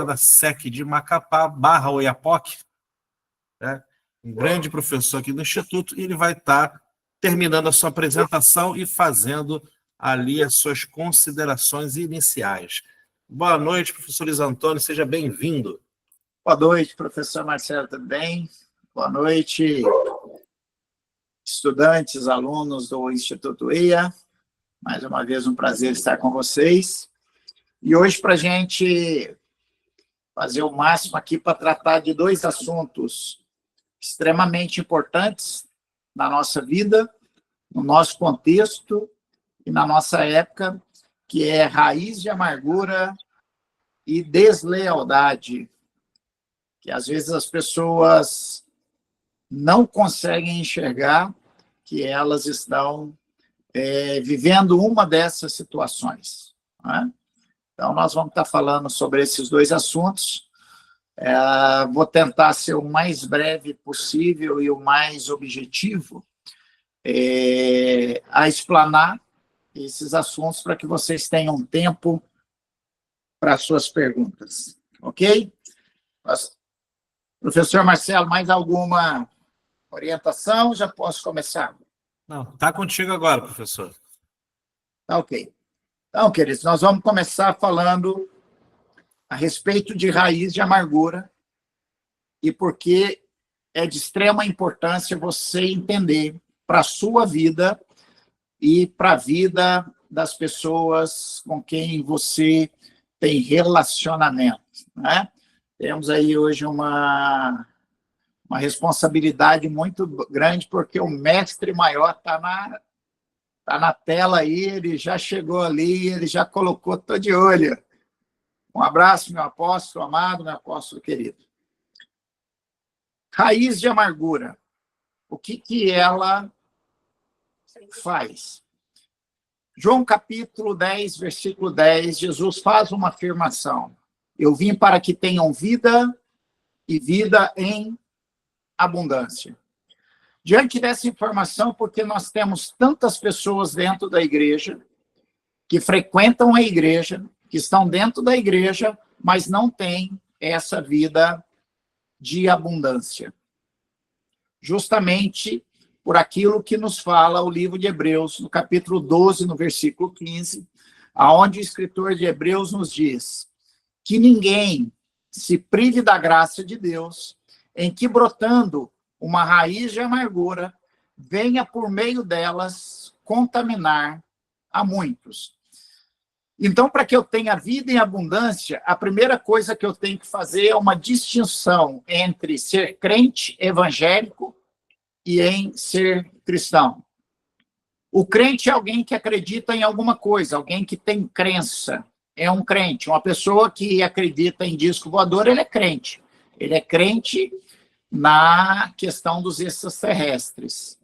da SEC de Macapá, barra Oiapoque, né? Um grande professor aqui do Instituto, e ele vai estar terminando a sua apresentação e fazendo ali as suas considerações iniciais. Boa noite, professor Luiz Antônio, seja bem-vindo. Boa noite, professor Marcelo, tudo bem? Boa noite, estudantes, alunos do Instituto IA. Mais uma vez, um prazer estar com vocês. E hoje, para a gente fazer o máximo aqui para tratar de dois assuntos extremamente importantes na nossa vida, no nosso contexto e na nossa época, que é raiz de amargura e deslealdade, que às vezes as pessoas não conseguem enxergar que elas estão vivendo uma dessas situações, né? Então, nós vamos estar falando sobre esses dois assuntos. Vou tentar ser o mais breve possível e o mais objetivo a explanar esses assuntos para que vocês tenham tempo para suas perguntas, ok? Professor Marcelo, mais alguma orientação? Já posso começar? Não, está contigo agora, professor. Tá ok. Então, queridos, nós vamos começar falando a respeito de raiz de amargura e por que é de extrema importância você entender para a sua vida e para a vida das pessoas com quem você tem relacionamento, né? Temos aí hoje uma responsabilidade muito grande, porque o mestre maior está na tela aí, ele já chegou ali, ele já colocou, estou de olho. Um abraço, meu apóstolo amado, meu apóstolo querido. Raiz de amargura. O que ela faz? João capítulo 10, versículo 10, Jesus faz uma afirmação. Eu vim para que tenham vida e vida em abundância. Diante dessa informação, porque nós temos tantas pessoas dentro da igreja, que frequentam a igreja, que estão dentro da igreja, mas não têm essa vida de abundância. Justamente por aquilo que nos fala o livro de Hebreus, no capítulo 12, no versículo 15, aonde o escritor de Hebreus nos diz que ninguém se prive da graça de Deus, em que brotando uma raiz de amargura venha por meio delas contaminar a muitos. Então, para que eu tenha vida em abundância, a primeira coisa que eu tenho que fazer é uma distinção entre ser crente evangélico e em ser cristão. O crente é alguém que acredita em alguma coisa, alguém que tem crença, é um crente. Uma pessoa que acredita em disco voador, ele é crente. Ele é crente na questão dos extraterrestres.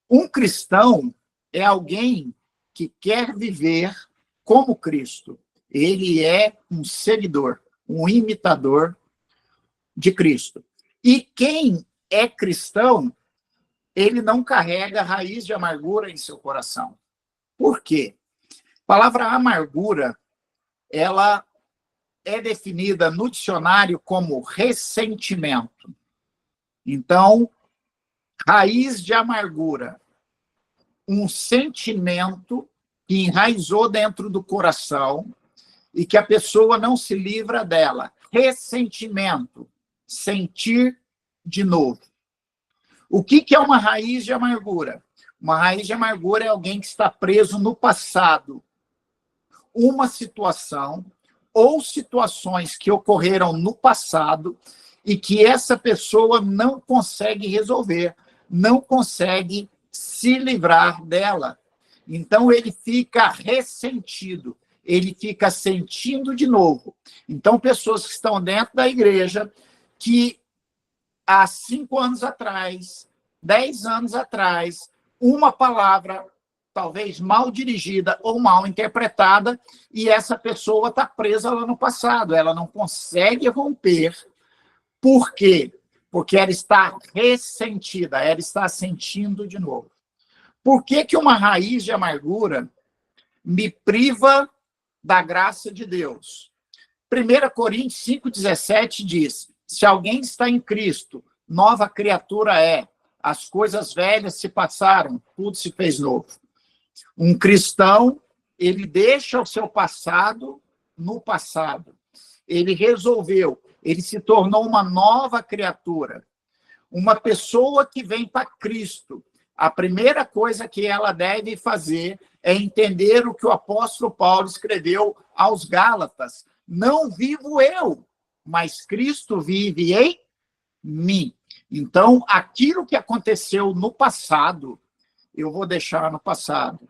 Um cristão é alguém que quer viver como Cristo. Ele é um seguidor, um imitador de Cristo. E quem é cristão, ele não carrega raiz de amargura em seu coração. Por quê? A palavra amargura, ela é definida no dicionário como ressentimento. Então, raiz de amargura, um sentimento que enraizou dentro do coração e que a pessoa não se livra dela. Ressentimento, sentir de novo. O que é uma raiz de amargura? Uma raiz de amargura é alguém que está preso no passado. Uma situação ou situações que ocorreram no passado e que essa pessoa não consegue resolver, não consegue se livrar dela. Então, ele fica ressentido, ele fica sentindo de novo. Então, pessoas que estão dentro da igreja, que há 5 anos atrás, 10 anos atrás, uma palavra talvez mal dirigida ou mal interpretada, e essa pessoa está presa lá no passado, ela não consegue romper. Por quê? Porque ela está ressentida, ela está sentindo de novo. Por que uma raiz de amargura me priva da graça de Deus? 1 Coríntios 5,17 diz: se alguém está em Cristo, nova criatura é. As coisas velhas se passaram, tudo se fez novo. Um cristão, ele deixa o seu passado no passado. Ele resolveu, ele se tornou uma nova criatura. Uma pessoa que vem para Cristo. A primeira coisa que ela deve fazer é entender o que o apóstolo Paulo escreveu aos Gálatas. Não vivo eu, mas Cristo vive em mim. Então, aquilo que aconteceu no passado, eu vou deixar no passado.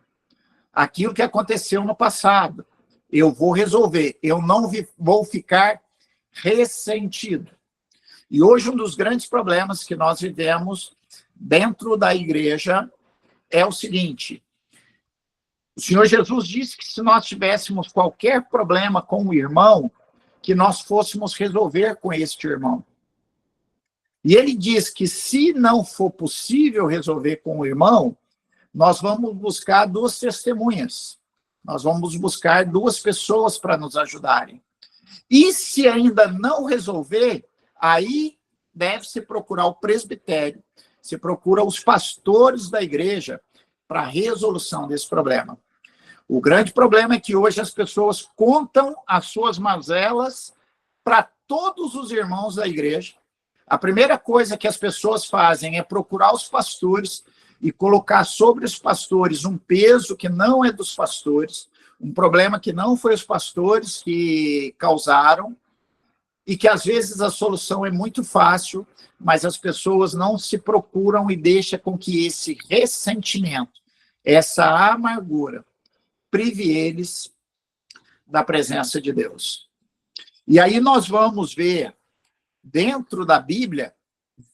Aquilo que aconteceu no passado, eu vou resolver. Eu não vou ficar ressentido. E hoje, um dos grandes problemas que nós vivemos dentro da igreja é o seguinte: o Senhor Jesus disse que se nós tivéssemos qualquer problema com o irmão, que nós fôssemos resolver com este irmão. E ele diz que se não for possível resolver com o irmão, nós vamos buscar 2 testemunhas. Nós vamos buscar 2 pessoas para nos ajudarem. E se ainda não resolver, aí deve-se procurar o presbitério, se procura os pastores da igreja para a resolução desse problema. O grande problema é que hoje as pessoas contam as suas mazelas para todos os irmãos da igreja. A primeira coisa que as pessoas fazem é procurar os pastores e colocar sobre os pastores um peso que não é dos pastores, um problema que não foi os pastores que causaram, e que às vezes a solução é muito fácil, mas as pessoas não se procuram e deixam com que esse ressentimento, essa amargura, prive eles da presença de Deus. E aí nós vamos ver, dentro da Bíblia,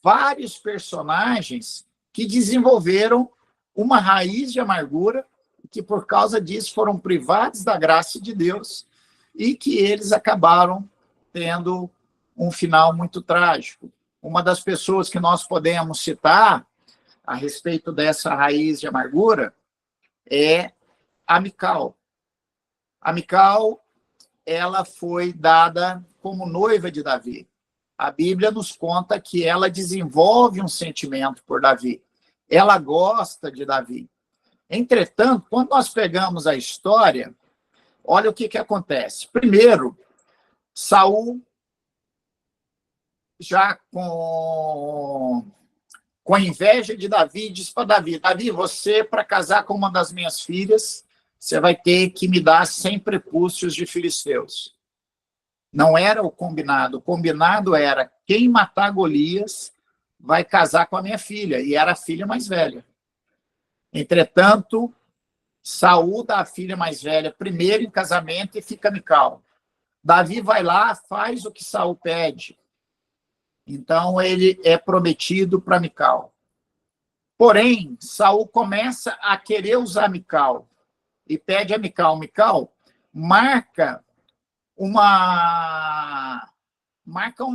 vários personagens que desenvolveram uma raiz de amargura, que por causa disso foram privados da graça de Deus e que eles acabaram tendo um final muito trágico. Uma das pessoas que nós podemos citar a respeito dessa raiz de amargura é a Mical. A Mical, ela foi dada como noiva de Davi. A Bíblia nos conta que ela desenvolve um sentimento por Davi. Ela gosta de Davi. Entretanto, quando nós pegamos a história, olha o que acontece. Primeiro, Saul, já com inveja de Davi, diz para Davi: Davi, você, para casar com uma das minhas filhas, você vai ter que me dar 100 prepúcios de filisteus. Não era o combinado era: quem matar Golias vai casar com a minha filha, e era a filha mais velha. Entretanto, Saul dá a filha mais velha primeiro em casamento e fica Mical. Davi vai lá, faz o que Saul pede. Então, ele é prometido para Mical. Porém, Saul começa a querer usar Mical e pede a Mical: Mical, marca uma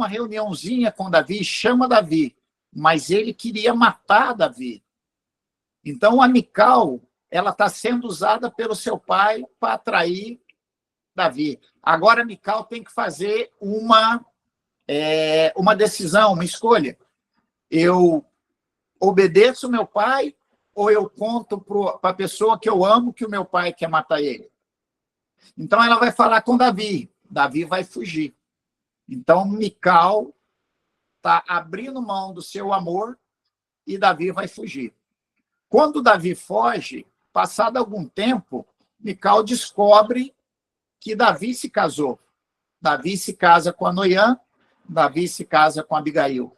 reuniãozinha com Davi, chama Davi. Mas ele queria matar Davi. Então, a Mical, ela está sendo usada pelo seu pai para atrair Davi. Agora, a Mical tem que fazer uma decisão, uma escolha. Eu obedeço meu pai ou eu conto para a pessoa que eu amo que o meu pai quer matar ele? Então, ela vai falar com Davi. Davi vai fugir. Então, Mical está abrindo mão do seu amor e Davi vai fugir. Quando Davi foge, passado algum tempo, Mical descobre que Davi se casou. Davi se casa com a Noiã, Davi se casa com Abigail.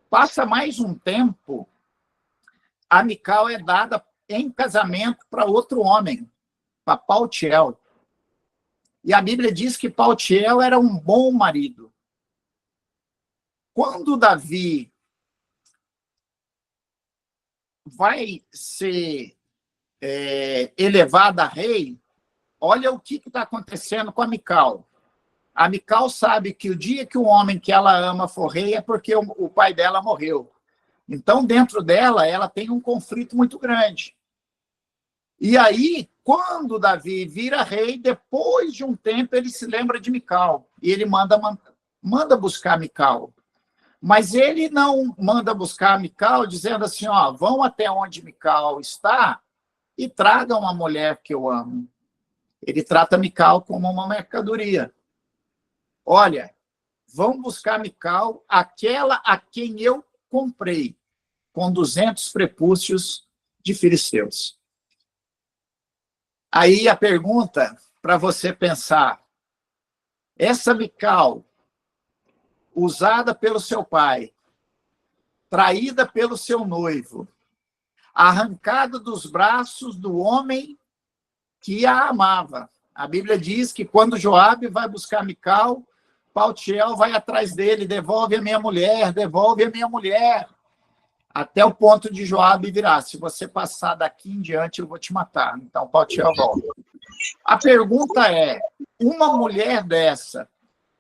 Passa mais um tempo, a Mical é dada em casamento para outro homem, para Paltiel. E a Bíblia diz que Paltiel era um bom marido. Quando Davi vai ser elevado a rei, olha o que está acontecendo com a Mical. A Mical sabe que o dia que o homem que ela ama for rei é porque o pai dela morreu. Então, dentro dela, ela tem um conflito muito grande. E aí, quando Davi vira rei, depois de um tempo, ele se lembra de Mical. E ele manda buscar Mical. Mas ele não manda buscar Mical dizendo assim, ó, vão até onde Mical está e tragam uma mulher que eu amo. Ele trata Mical como uma mercadoria. Olha, vão buscar Mical, aquela a quem eu comprei, com 200 prepúcios de filisteus. Aí a pergunta para você pensar, essa Mical, usada pelo seu pai, traída pelo seu noivo, arrancada dos braços do homem que a amava. A Bíblia diz que quando Joabe vai buscar Mical, Paltiel vai atrás dele, devolve a minha mulher, devolve a minha mulher. Até o ponto de Joabe virar, se você passar daqui em diante, eu vou te matar. Então, Paltiel volta. A pergunta é, uma mulher dessa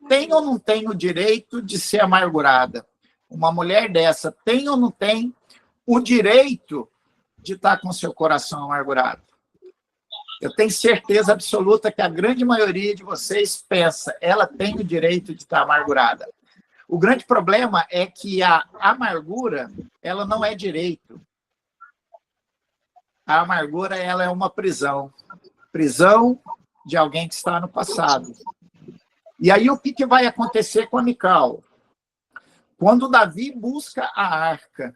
tem ou não tem o direito de ser amargurada? Uma mulher dessa tem ou não tem o direito de estar com seu coração amargurado? Eu tenho certeza absoluta que a grande maioria de vocês pensa, ela tem o direito de estar amargurada. O grande problema é que a amargura, ela não é direito. A amargura, ela é uma prisão. Prisão de alguém que está no passado. E aí, o que vai acontecer com a Mical? Quando Davi busca a arca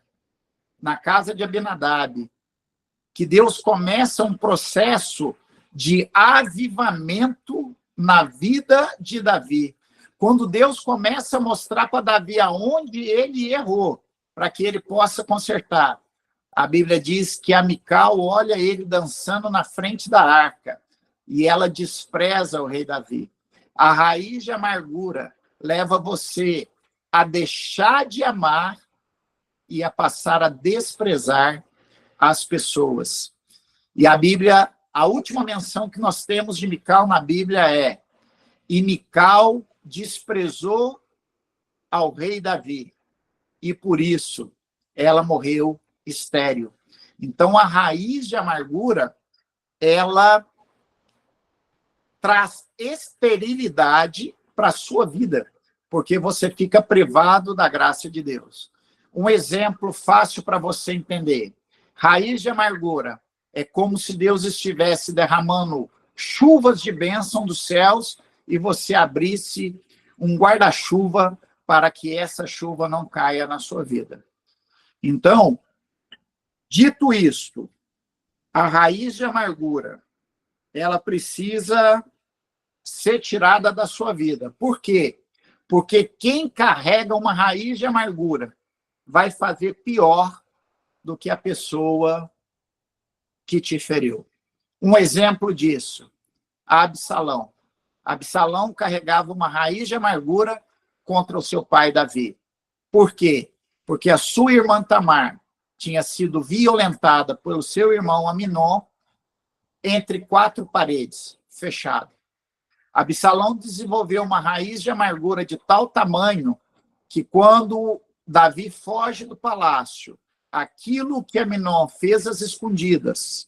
na casa de Abinadab, que Deus começa um processo de avivamento na vida de Davi. Quando Deus começa a mostrar para Davi aonde ele errou, para que ele possa consertar. A Bíblia diz que a Mical olha ele dançando na frente da arca, e ela despreza o rei Davi. A raiz de amargura leva você a deixar de amar e a passar a desprezar as pessoas. E a Bíblia, a última menção que nós temos de Mical na Bíblia é: e Mical desprezou ao rei Davi, e por isso ela morreu estéril. Então, a raiz de amargura, ela traz esterilidade para a sua vida, porque você fica privado da graça de Deus. Um exemplo fácil para você entender. Raiz de amargura é como se Deus estivesse derramando chuvas de bênção dos céus e você abrisse um guarda-chuva para que essa chuva não caia na sua vida. Então, dito isto, a raiz de amargura, ela precisa ser tirada da sua vida. Por quê? Porque quem carrega uma raiz de amargura vai fazer pior do que a pessoa que te feriu. Um exemplo disso, Absalão. Absalão carregava uma raiz de amargura contra o seu pai Davi. Por quê? Porque a sua irmã Tamar tinha sido violentada pelo seu irmão Aminon entre 4 paredes, fechado. Absalão desenvolveu uma raiz de amargura de tal tamanho que quando Davi foge do palácio, aquilo que Aminon fez às escondidas,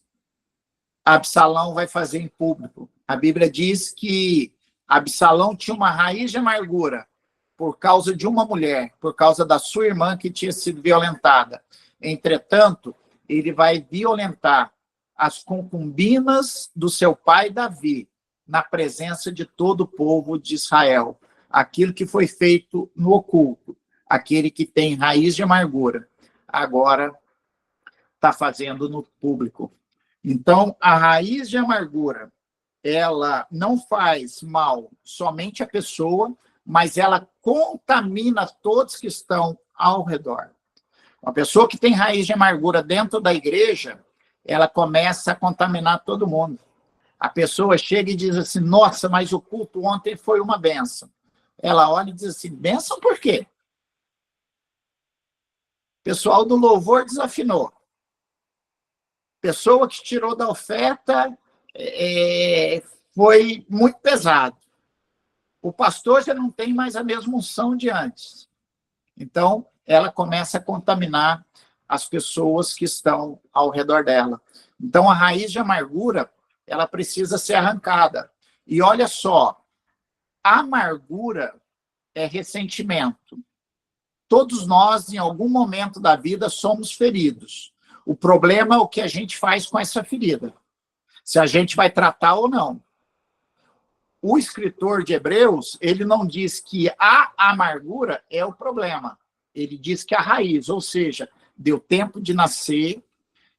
Absalão vai fazer em público. A Bíblia diz que Absalão tinha uma raiz de amargura por causa de uma mulher, por causa da sua irmã que tinha sido violentada. Entretanto, ele vai violentar as concubinas do seu pai Davi, na presença de todo o povo de Israel. Aquilo que foi feito no oculto, aquele que tem raiz de amargura, agora está fazendo no público. Então, a raiz de amargura, ela não faz mal somente à pessoa, mas ela contamina todos que estão ao redor. Uma pessoa que tem raiz de amargura dentro da igreja, ela começa a contaminar todo mundo. A pessoa chega e diz assim, nossa, mas o culto ontem foi uma bênção. Ela olha e diz assim, bênção por quê? O pessoal do louvor desafinou. Pessoa que tirou da oferta foi muito pesado. O pastor já não tem mais a mesma unção de antes. Então, ela começa a contaminar as pessoas que estão ao redor dela. Então, a raiz de amargura, ela precisa ser arrancada. E olha só, a amargura é ressentimento. Todos nós, em algum momento da vida, somos feridos. O problema é o que a gente faz com essa ferida. Se a gente vai tratar ou não. O escritor de Hebreus, ele não diz que a amargura é o problema. Ele diz que a raiz, ou seja, deu tempo de nascer,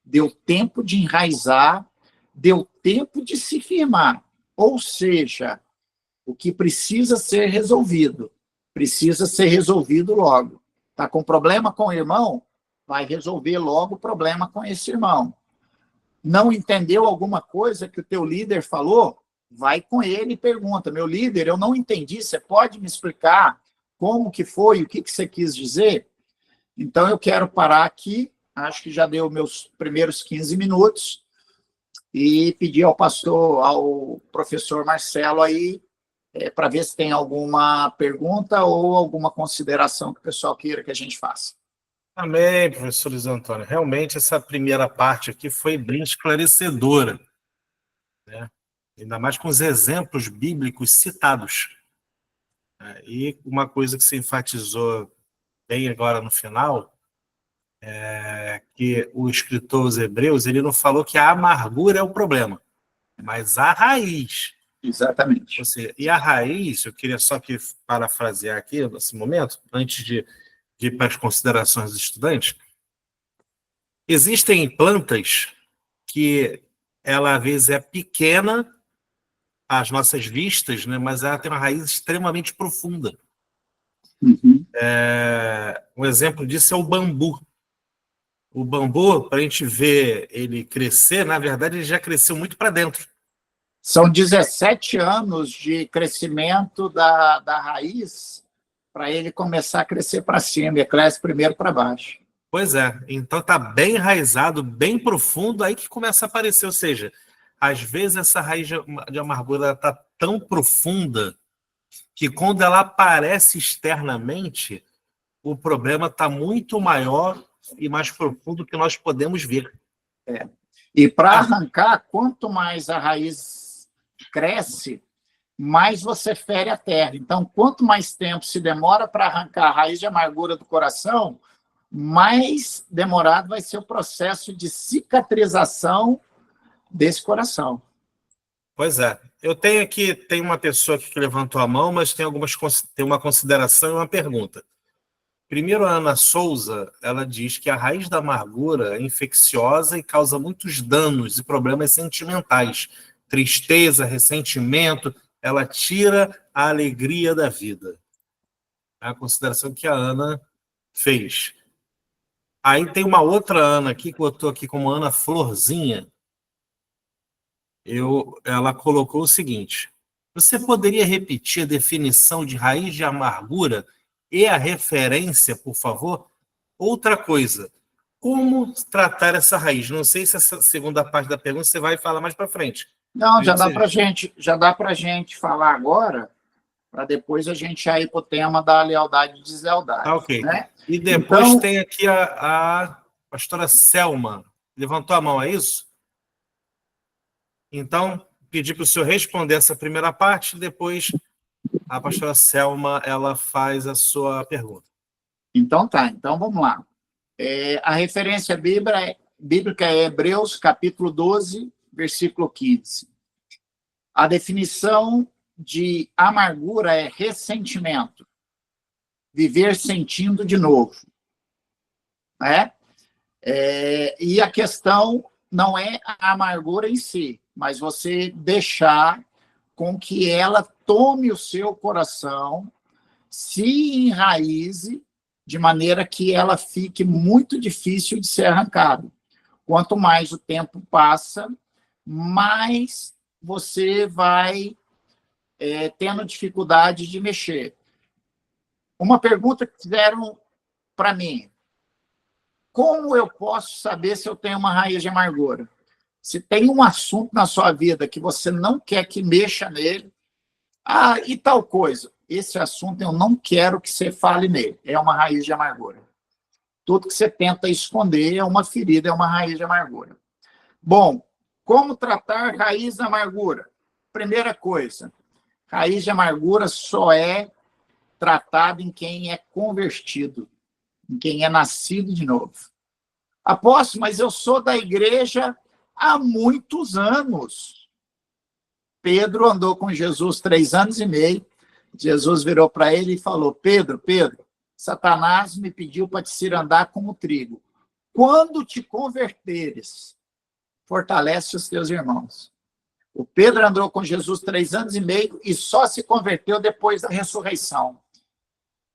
deu tempo de enraizar, deu tempo de se firmar. Ou seja, o que precisa ser resolvido, precisa ser resolvido logo. Está com problema com o irmão? Vai resolver logo o problema com esse irmão. Não entendeu alguma coisa que o teu líder falou? Vai com ele e pergunta, meu líder, eu não entendi, você pode me explicar como que foi, o que você quis dizer? Então, eu quero parar aqui, acho que já deu meus primeiros 15 minutos, e pedir ao professor Marcelo aí, para ver se tem alguma pergunta ou alguma consideração que o pessoal queira que a gente faça. Amém, professor Luiz Antônio. Realmente, essa primeira parte aqui foi bem esclarecedora, né? Ainda mais com os exemplos bíblicos citados. E uma coisa que se enfatizou bem agora no final, é que o escritor aos Hebreus, ele não falou que a amargura é o problema, mas a raiz. Exatamente. Ou seja, e a raiz, eu queria só que parafrasear aqui, nesse momento, antes de ir para as considerações dos estudantes, existem plantas que ela, às vezes, é pequena às nossas vistas, né, mas ela tem uma raiz extremamente profunda. Uhum. Um exemplo disso é o bambu. O bambu, para a gente ver ele crescer, na verdade, ele já cresceu muito para dentro. São 17 anos de crescimento da raiz para ele começar a crescer para cima, e cresce primeiro para baixo. Pois é, então está bem enraizado, bem profundo, aí que começa a aparecer, ou seja, às vezes essa raiz de amargura está tão profunda que quando ela aparece externamente, o problema está muito maior e mais profundo que nós podemos ver. E para arrancar, quanto mais a raiz cresce, mais você fere a terra. Então, quanto mais tempo se demora para arrancar a raiz de amargura do coração, mais demorado vai ser o processo de cicatrização desse coração. Pois é. Eu tenho aqui, tem uma pessoa aqui que levantou a mão, mas tem uma consideração e uma pergunta. Primeiro, a Ana Souza, ela diz que a raiz da amargura é infecciosa e causa muitos danos e problemas sentimentais, tristeza, ressentimento, ela tira a alegria da vida. É a consideração que a Ana fez. Aí tem uma outra Ana aqui, que eu estou aqui como Ana Florzinha. Ela colocou o seguinte: você poderia repetir a definição de raiz de amargura e a referência, por favor? Outra coisa, como tratar essa raiz? Não sei se essa segunda parte da pergunta você vai falar mais para frente. Não, já dá para gente falar agora, para depois a gente ir para o tema da lealdade e deslealdade. Ah, ok. Né? E depois tem aqui a pastora Selma. Levantou a mão, é isso? Então, pedi para o senhor responder essa primeira parte, depois a pastora Selma ela faz a sua pergunta. Então tá, então vamos lá. A referência bíblica é Hebreus, capítulo 12, versículo 15. A definição de amargura é ressentimento, viver sentindo de novo. Né? E a questão não é a amargura em si, mas você deixar com que ela tome o seu coração, se enraize, de maneira que ela fique muito difícil de ser arrancada. Quanto mais o tempo passa, mais você vai tendo dificuldade de mexer. Uma pergunta que fizeram para mim: como eu posso saber se eu tenho uma raiz de amargura? Se tem um assunto na sua vida que você não quer que mexa nele, e tal coisa, esse assunto eu não quero que você fale nele, é uma raiz de amargura. Tudo que você tenta esconder é uma ferida, é uma raiz de amargura. Bom, Como tratar raiz da amargura? Primeira coisa, raiz de amargura só é tratado em quem é convertido, em quem é nascido de novo. Apóstolo, mas eu sou da igreja há muitos anos. Pedro andou com Jesus 3 anos e meio. Jesus virou para ele e falou: Pedro, Satanás me pediu para te cirandar como trigo. Quando te converteres, fortalece os teus irmãos. O Pedro andou com Jesus 3 anos e meio e só se converteu depois da ressurreição.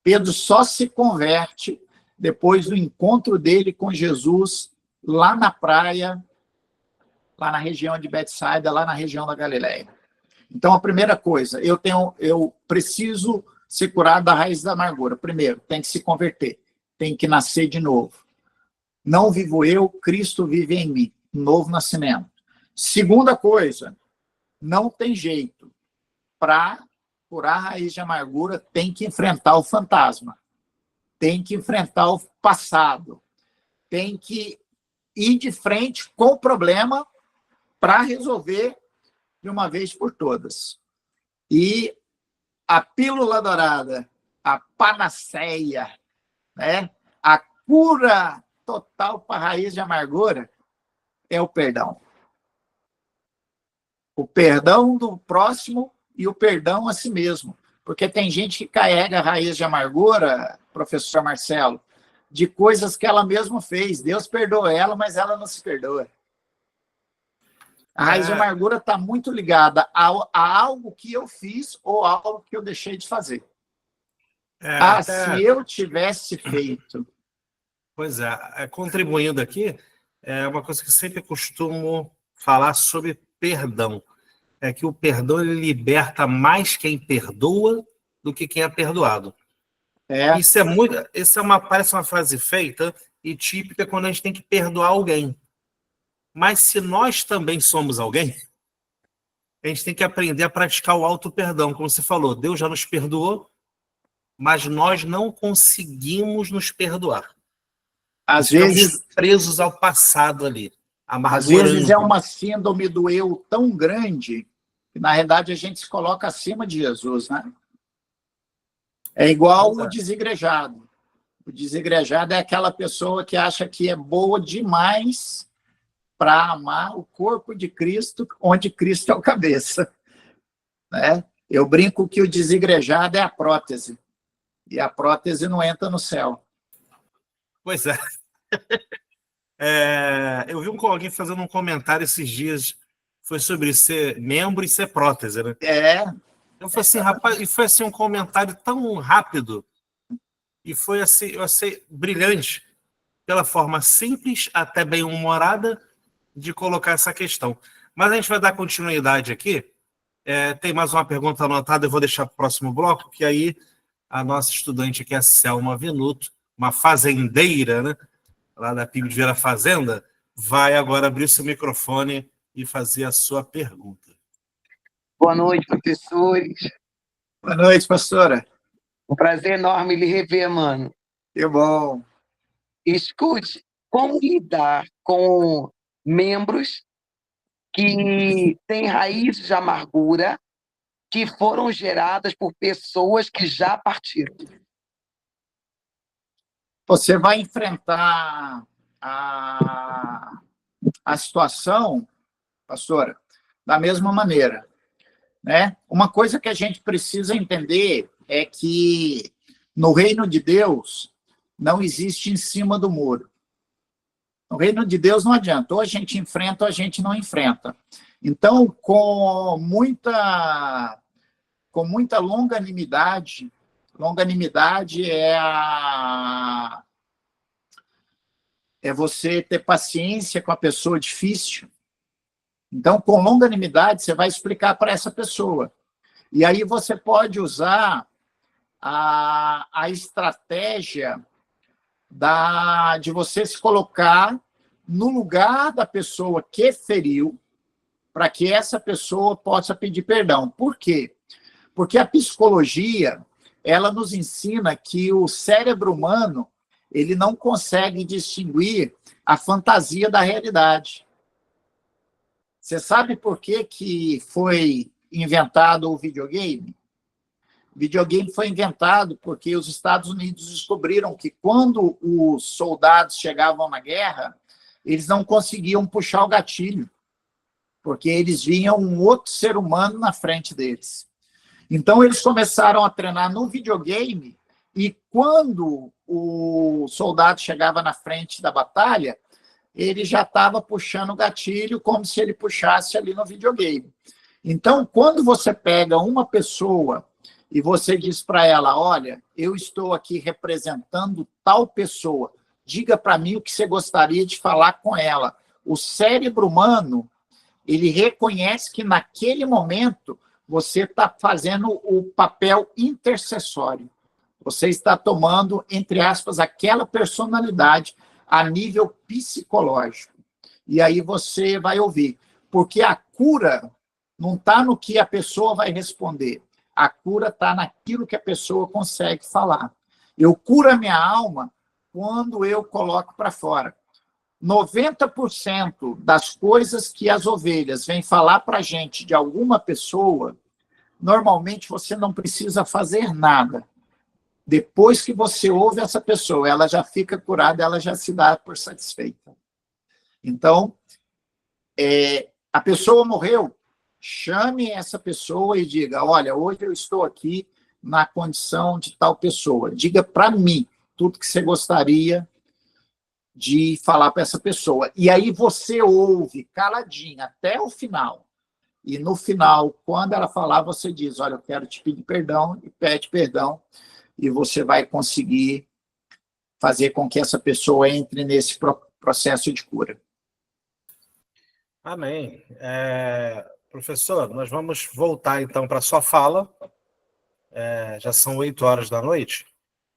Pedro só se converte depois do encontro dele com Jesus lá na praia, lá na região de Betsaida, lá na região da Galileia. Então, a primeira coisa, eu preciso ser curado da raiz da amargura. Primeiro, tem que se converter, tem que nascer de novo. Não vivo eu, Cristo vive em mim. Novo nascimento. Segunda coisa, não tem jeito. Para curar a raiz de amargura, tem que enfrentar o fantasma. Tem que enfrentar o passado. Tem que ir de frente com o problema para resolver de uma vez por todas. E a pílula dourada, a panaceia, né? A cura total para a raiz de amargura é o perdão. O perdão do próximo e o perdão a si mesmo. Porque tem gente que carrega a raiz de amargura, professor Marcelo, de coisas que ela mesma fez. Deus perdoa ela, mas ela não se perdoa. A raiz de amargura está muito ligada a algo que eu fiz ou algo que eu deixei de fazer. Se eu tivesse feito. Pois é, contribuindo aqui, é uma coisa que sempre costumo falar sobre perdão. É que o perdão ele liberta mais quem perdoa do que quem é perdoado. Parece uma frase feita e típica quando a gente tem que perdoar alguém. Mas se nós também somos alguém, a gente tem que aprender a praticar o auto-perdão. Como você falou, Deus já nos perdoou, mas nós não conseguimos nos perdoar. Às vezes presos ao passado ali. Às vezes é uma síndrome do eu tão grande que, na realidade, a gente se coloca acima de Jesus, né? É igual o desigrejado. O desigrejado é aquela pessoa que acha que é boa demais para amar o corpo de Cristo, onde Cristo é o cabeça. Né? Eu brinco que o desigrejado é a prótese. E a prótese não entra no céu. Pois é. Eu vi alguém fazendo um comentário esses dias, foi sobre ser membro e ser prótese, né? Eu falei assim, rapaz, e foi assim um comentário tão rápido, e foi assim, eu achei brilhante, pela forma simples, até bem-humorada, de colocar essa questão. Mas a gente vai dar continuidade aqui. Tem mais uma pergunta anotada, eu vou deixar para o próximo bloco, que aí a nossa estudante aqui, a Selma Venuto, uma fazendeira, né? Lá da PIB de Vera Fazenda, vai agora abrir seu microfone e fazer a sua pergunta. Boa noite, professores. Boa noite, pastora. Um prazer enorme lhe rever, mano. Que bom. Escute, como lidar com membros que têm raízes de amargura que foram geradas por pessoas que já partiram? Você vai enfrentar a situação, pastora, da mesma maneira. Né? Uma coisa que a gente precisa entender é que no reino de Deus não existe em cima do muro. No reino de Deus não adianta, ou a gente enfrenta ou a gente não enfrenta. Então, com muita longanimidade é você ter paciência com a pessoa difícil. Então, com longanimidade, você vai explicar para essa pessoa. E aí você pode usar a estratégia de você se colocar no lugar da pessoa que feriu, para que essa pessoa possa pedir perdão. Por quê? Porque a psicologia, ela nos ensina que o cérebro humano, ele não consegue distinguir a fantasia da realidade. Você sabe por que foi inventado o videogame? O videogame foi inventado porque os Estados Unidos descobriram que quando os soldados chegavam na guerra, eles não conseguiam puxar o gatilho, porque eles viam um outro ser humano na frente deles. Então, eles começaram a treinar no videogame e quando o soldado chegava na frente da batalha, ele já estava puxando o gatilho como se ele puxasse ali no videogame. Então, quando você pega uma pessoa e você diz para ela, olha, eu estou aqui representando tal pessoa, diga para mim o que você gostaria de falar com ela. O cérebro humano, ele reconhece que naquele momento você está fazendo o papel intercessório. Você está tomando, entre aspas, aquela personalidade a nível psicológico. E aí você vai ouvir. Porque a cura não está no que a pessoa vai responder. A cura está naquilo que a pessoa consegue falar. Eu curo a minha alma quando eu coloco para fora. 90% das coisas que as ovelhas vêm falar para a gente de alguma pessoa, normalmente você não precisa fazer nada. Depois que você ouve essa pessoa, ela já fica curada, ela já se dá por satisfeita. Então, a pessoa morreu, chame essa pessoa e diga, olha, hoje eu estou aqui na condição de tal pessoa. Diga para mim tudo que você gostaria de falar para essa pessoa. E aí você ouve caladinho até o final. E no final, quando ela falar, você diz, olha, eu quero te pedir perdão, e pede perdão, e você vai conseguir fazer com que essa pessoa entre nesse processo de cura. Amém. Professor, nós vamos voltar então para a sua fala. Já são 8 horas da noite.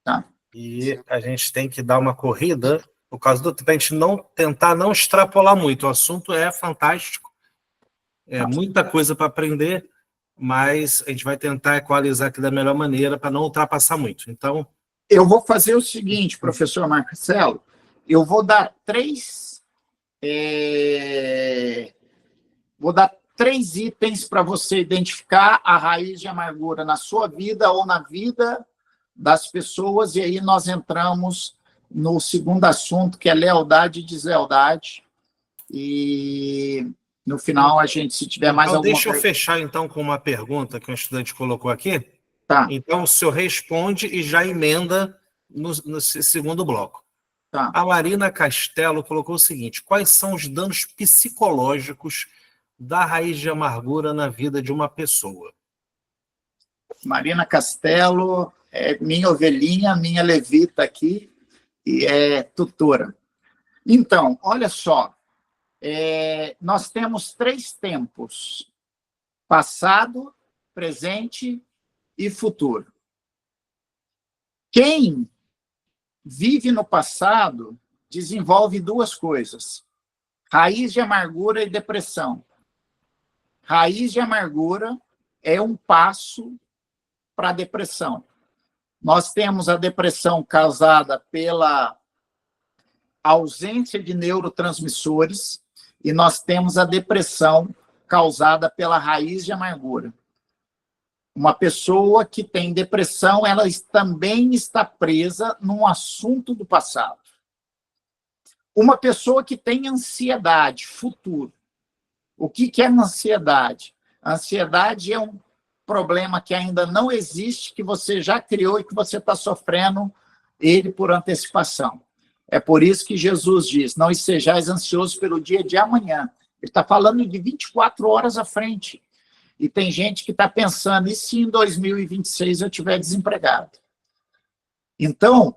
Tá. E a gente tem que dar uma corrida, por causa do tempo, a gente tentar não extrapolar muito. O assunto é fantástico, muita coisa para aprender, mas a gente vai tentar equalizar aqui da melhor maneira para não ultrapassar muito. Então, eu vou fazer o seguinte, professor Marcelo, eu vou dar três itens para você identificar a raiz de amargura na sua vida ou na vida das pessoas, e aí nós entramos no segundo assunto, que é lealdade e deslealdade, e no final a gente, se tiver mais alguma coisa... Deixa eu fechar então com uma pergunta que um estudante colocou aqui. Tá. Então o senhor responde e já emenda no segundo bloco. Tá. A Marina Castelo colocou o seguinte, quais são os danos psicológicos da raiz de amargura na vida de uma pessoa? Marina Castelo é minha ovelhinha, minha levita aqui, e é tutora. Então, olha só, nós temos 3 tempos, passado, presente e futuro. Quem vive no passado desenvolve 2 coisas, raiz de amargura e depressão. Raiz de amargura é um passo para a depressão. Nós temos a depressão causada pela ausência de neurotransmissores e nós temos a depressão causada pela raiz de amargura. Uma pessoa que tem depressão, ela também está presa num assunto do passado. Uma pessoa que tem ansiedade, futuro. O que é ansiedade? A ansiedade é um problema que ainda não existe, que você já criou e que você está sofrendo ele por antecipação. É por isso que Jesus diz, não sejais ansiosos pelo dia de amanhã. Ele está falando de 24 horas à frente. E tem gente que está pensando, e se em 2026 eu estiver desempregado? Então,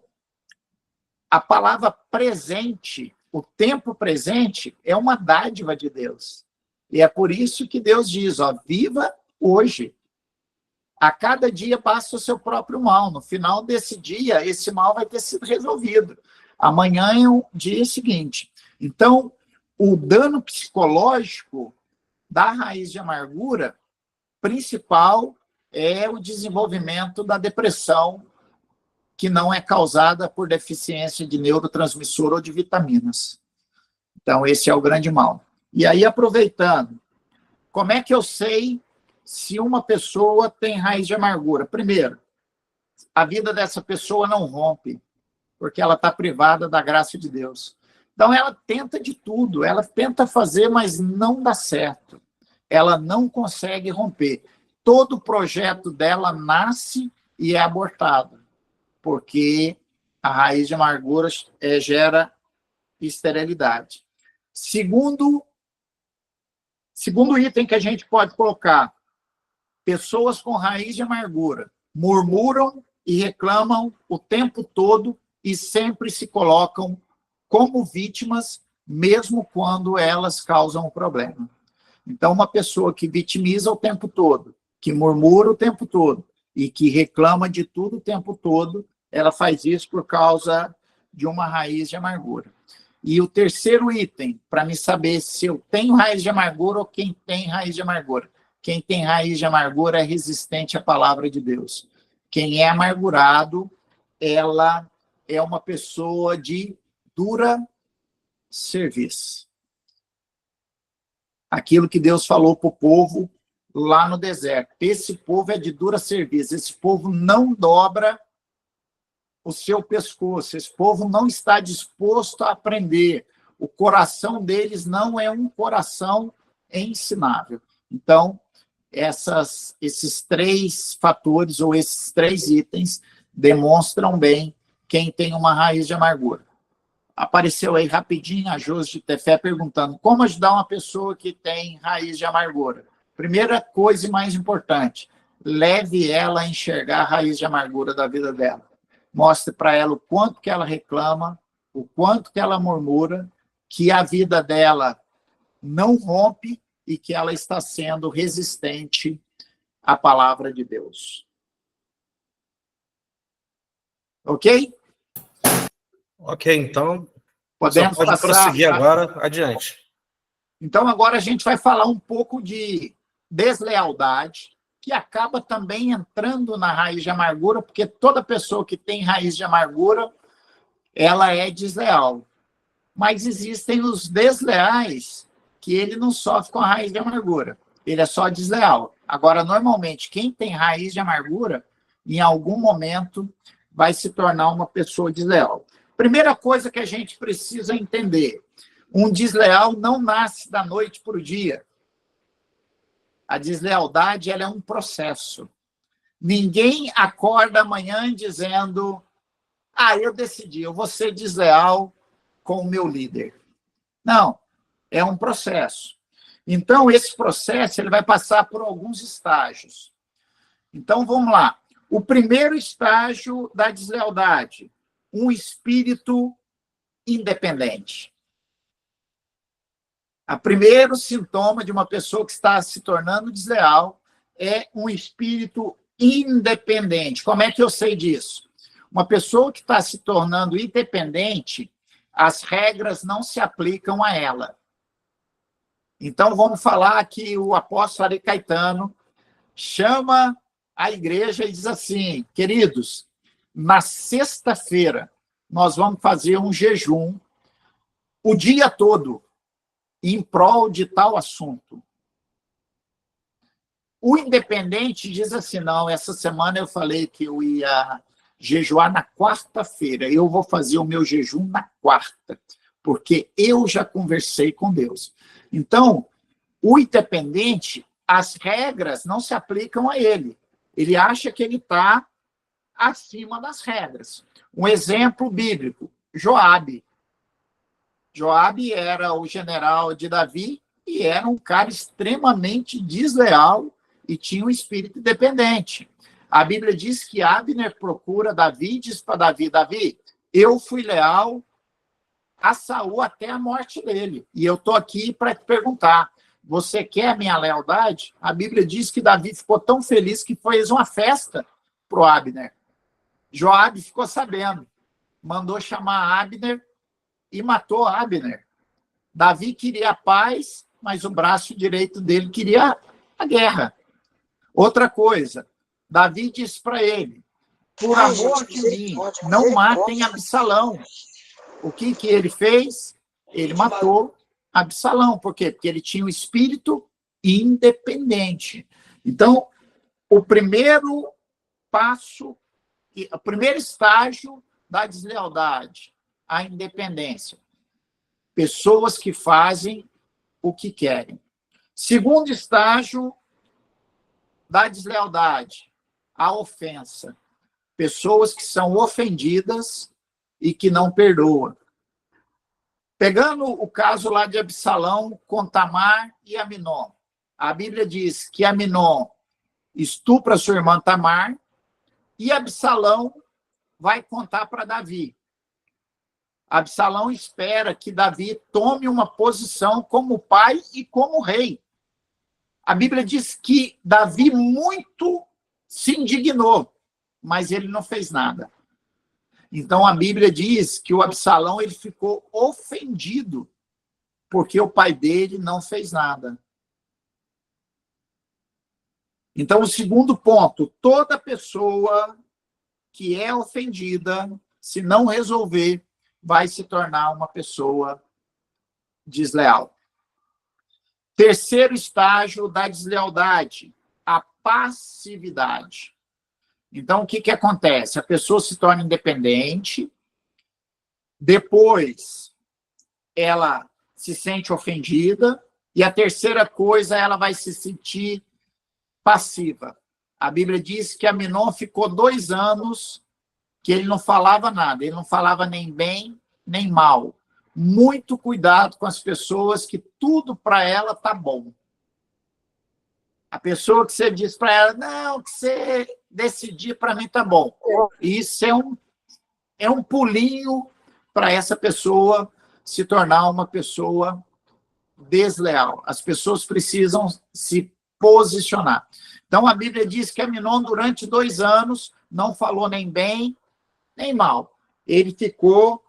a palavra presente, o tempo presente, é uma dádiva de Deus. E é por isso que Deus diz, viva hoje. A cada dia basta o seu próprio mal. No final desse dia, esse mal vai ter sido resolvido. Amanhã é o dia seguinte. Então, o dano psicológico da raiz de amargura principal é o desenvolvimento da depressão, que não é causada por deficiência de neurotransmissor ou de vitaminas. Então, esse é o grande mal. E aí, aproveitando, Como é que eu sei se uma pessoa tem raiz de amargura? Primeiro, a vida dessa pessoa não rompe, porque ela está privada da graça de Deus. Então, ela tenta de tudo, ela tenta fazer, mas não dá certo. Ela não consegue romper. Todo projeto dela nasce e é abortado, porque a raiz de amargura gera esterilidade. Segundo item que a gente pode colocar, pessoas com raiz de amargura murmuram e reclamam o tempo todo e sempre se colocam como vítimas, mesmo quando elas causam o problema. Então, uma pessoa que vitimiza o tempo todo, que murmura o tempo todo e que reclama de tudo o tempo todo, ela faz isso por causa de uma raiz de amargura. E o terceiro item, para me saber se eu tenho raiz de amargura ou quem tem raiz de amargura. Quem tem raiz de amargura é resistente à palavra de Deus. Quem é amargurado, ela é uma pessoa de dura serviço. Aquilo que Deus falou para o povo lá no deserto. Esse povo é de dura serviço. Esse povo não dobra o seu pescoço. Esse povo não está disposto a aprender. O coração deles não é um coração ensinável. Então, esses três fatores ou esses três itens demonstram bem quem tem uma raiz de amargura. Apareceu aí rapidinho a Josi de Tefé perguntando como ajudar uma pessoa que tem raiz de amargura. Primeira coisa e mais importante, leve ela a enxergar a raiz de amargura da vida dela. Mostre para ela o quanto que ela reclama, o quanto que ela murmura, que a vida dela não rompe e que ela está sendo resistente à palavra de Deus. Ok? Ok, então Podemos pode passar prosseguir agora, adiante. Então, agora a gente vai falar um pouco de deslealdade, que acaba também entrando na raiz de amargura, porque toda pessoa que tem raiz de amargura, ela é desleal. Mas existem os desleais, que ele não sofre com a raiz de amargura, ele é só desleal. Agora, normalmente, quem tem raiz de amargura, em algum momento, vai se tornar uma pessoa desleal. Primeira coisa que a gente precisa entender, um desleal não nasce da noite para o dia. A deslealdade, ela é um processo. Ninguém acorda amanhã dizendo, eu decidi, eu vou ser desleal com o meu líder. Não, é um processo. Então, esse processo ele vai passar por alguns estágios. Então, vamos lá. O primeiro estágio da deslealdade, um espírito independente. O primeiro sintoma de uma pessoa que está se tornando desleal é um espírito independente. Como é que eu sei disso? Uma pessoa que está se tornando independente, as regras não se aplicam a ela. Então, vamos falar que o apóstolo Ari Caetano chama a igreja e diz assim, queridos, na sexta-feira nós vamos fazer um jejum o dia todo em prol de tal assunto. O independente diz assim, não, essa semana eu falei que eu ia jejuar na quarta-feira, eu vou fazer o meu jejum na quarta, porque eu já conversei com Deus. Então, o independente, as regras não se aplicam a ele. Ele acha que ele está acima das regras. Um exemplo bíblico, Joabe. Joabe era o general de Davi e era um cara extremamente desleal e tinha um espírito independente. A Bíblia diz que Abner procura Davi e diz para Davi, Davi, eu fui leal a Saul até a morte dele. E eu estou aqui para te perguntar, você quer a minha lealdade? A Bíblia diz que Davi ficou tão feliz que fez uma festa para o Abner. Joabe ficou sabendo, mandou chamar Abner e matou Abner. Davi queria a paz, mas o braço direito dele queria a guerra. Outra coisa, Davi disse para ele, por amor de mim, não matem Absalão. O que ele fez? Ele matou Absalão. Por quê? Porque ele tinha um espírito independente. Então, o primeiro passo, o primeiro estágio da deslealdade, a independência. Pessoas que fazem o que querem. Segundo estágio da deslealdade, a ofensa. Pessoas que são ofendidas e que não perdoam. Pegando o caso lá de Absalão com Tamar e Aminon. A Bíblia diz que Aminon estupra sua irmã Tamar e Absalão vai contar para Davi. Absalão espera que Davi tome uma posição como pai e como rei. A Bíblia diz que Davi muito se indignou, mas ele não fez nada. Então a Bíblia diz que o Absalão ele ficou ofendido porque o pai dele não fez nada. Então o segundo ponto, toda pessoa que é ofendida, se não resolver, vai se tornar uma pessoa desleal. Terceiro estágio da deslealdade, a passividade. Então, o que acontece? A pessoa se torna independente, depois ela se sente ofendida, e a terceira coisa, ela vai se sentir passiva. A Bíblia diz que Aminon ficou 2 anos que ele não falava nada, ele não falava nem bem, nem mal. Muito cuidado com as pessoas que tudo para ela tá bom. A pessoa que você diz para ela, não, que você decidir para mim tá bom. Isso é um pulinho para essa pessoa se tornar uma pessoa desleal. As pessoas precisam se posicionar. Então, a Bíblia diz que Aminon, durante 2 anos, não falou nem bem, nem mal. Ele ficou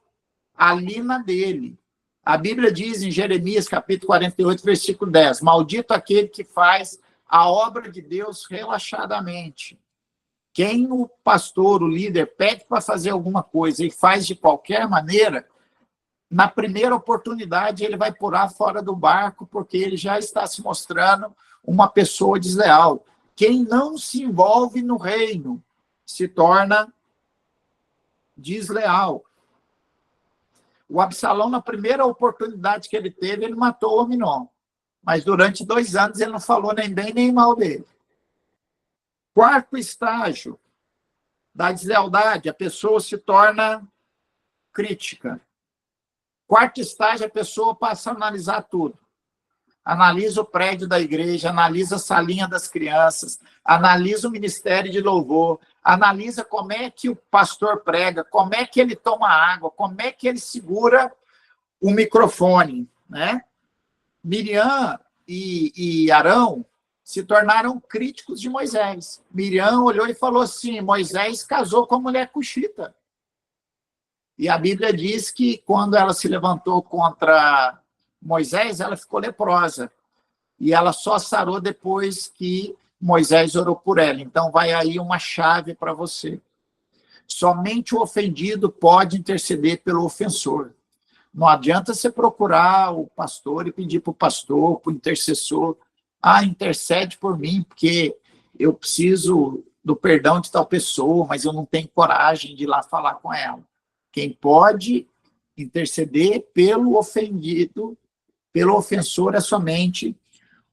ali na dele. A Bíblia diz em Jeremias, capítulo 48, versículo 10, maldito aquele que faz a obra de Deus relaxadamente. Quem o pastor, o líder, pede para fazer alguma coisa e faz de qualquer maneira, na primeira oportunidade ele vai pular fora do barco, porque ele já está se mostrando uma pessoa desleal. Quem não se envolve no reino se torna desleal. O Absalão, na primeira oportunidade que ele teve, ele matou o Aminon. Mas durante 2 anos ele não falou nem bem nem mal dele. Quarto estágio da deslealdade, a pessoa se torna crítica. Quarto estágio, a pessoa passa a analisar tudo. Analisa o prédio da igreja, analisa a salinha das crianças, analisa o ministério de louvor, analisa como é que o pastor prega, como é que ele toma água, como é que ele segura o microfone, né? Miriam e Arão se tornaram críticos de Moisés. Miriam olhou e falou assim, Moisés casou com a mulher cuxita. E a Bíblia diz que quando ela se levantou contra Moisés, ela ficou leprosa. E ela só sarou depois que Moisés orou por ela. Então, vai aí uma chave para você. Somente o ofendido pode interceder pelo ofensor. Não adianta você procurar o pastor e pedir para o pastor, para o intercessor, intercede por mim, porque eu preciso do perdão de tal pessoa, mas eu não tenho coragem de ir lá falar com ela. Quem pode interceder pelo ofendido, pelo ofensor, é somente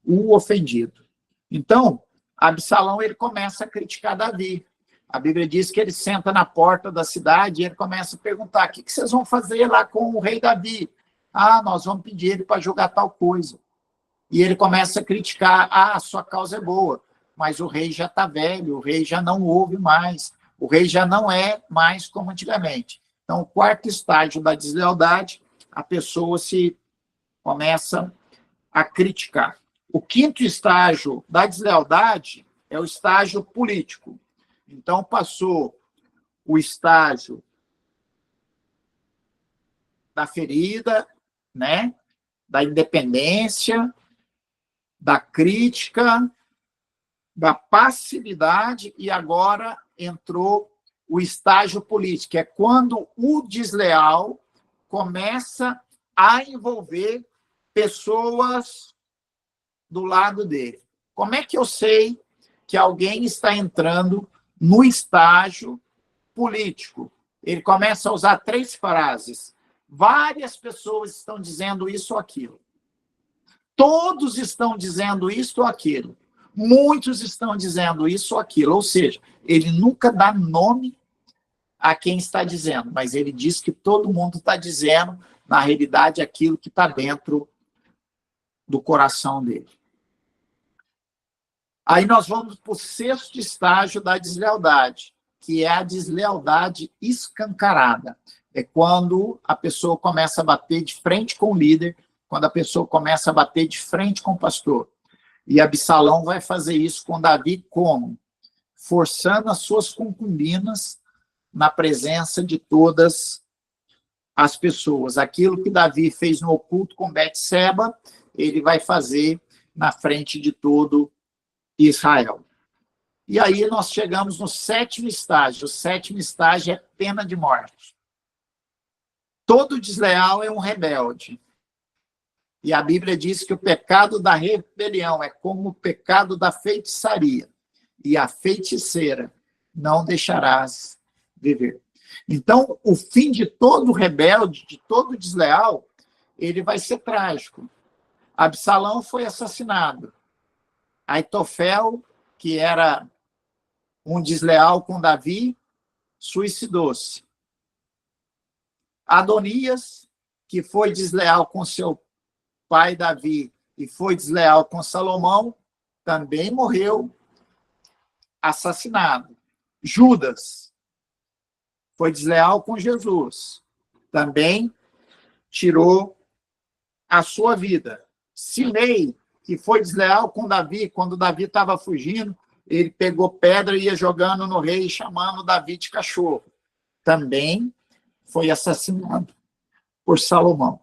o ofendido. Então, Absalão ele começa a criticar Davi. A Bíblia diz que ele senta na porta da cidade e ele começa a perguntar, o que vocês vão fazer lá com o rei Davi? Nós vamos pedir ele para julgar tal coisa. E ele começa a criticar, a sua causa é boa, mas o rei já está velho, o rei já não ouve mais, o rei já não é mais como antigamente. Então, o quarto estágio da deslealdade, a pessoa se começa a criticar. O quinto estágio da deslealdade é o estágio político. Então, passou o estágio da ferida, né? Da independência, da crítica, da passividade, e agora entrou o estágio político, é quando o desleal começa a envolver pessoas do lado dele. Como é que eu sei que alguém está entrando no estágio político? Ele começa a usar 3 frases. Várias pessoas estão dizendo isso ou aquilo. Todos estão dizendo isso ou aquilo. Muitos estão dizendo isso ou aquilo. Ou seja, ele nunca dá nome a quem está dizendo, mas ele diz que todo mundo está dizendo, na realidade, aquilo que está dentro do coração dele. Aí nós vamos para o 6º estágio da deslealdade, que é a deslealdade escancarada. É quando a pessoa começa a bater de frente com o líder, quando a pessoa começa a bater de frente com o pastor. E Absalão vai fazer isso com Davi como? Forçando as suas concubinas na presença de todas as pessoas. Aquilo que Davi fez no oculto com Betseba, ele vai fazer na frente de todo Israel. E aí nós chegamos no 7º estágio. O 7º estágio é pena de morte. Todo desleal é um rebelde. E a Bíblia diz que o pecado da rebelião é como o pecado da feitiçaria. E a feiticeira não deixarás viver. Então, o fim de todo rebelde, de todo desleal, ele vai ser trágico. Absalão foi assassinado. Aitofel, que era um desleal com Davi, suicidou-se. Adonias, que foi desleal com seu pai Davi e foi desleal com Salomão, também morreu assassinado. Judas foi desleal com Jesus, também tirou a sua vida. Simei, que foi desleal com Davi, quando Davi estava fugindo, ele pegou pedra e ia jogando no rei, chamando Davi de cachorro. Também foi assassinado por Salomão.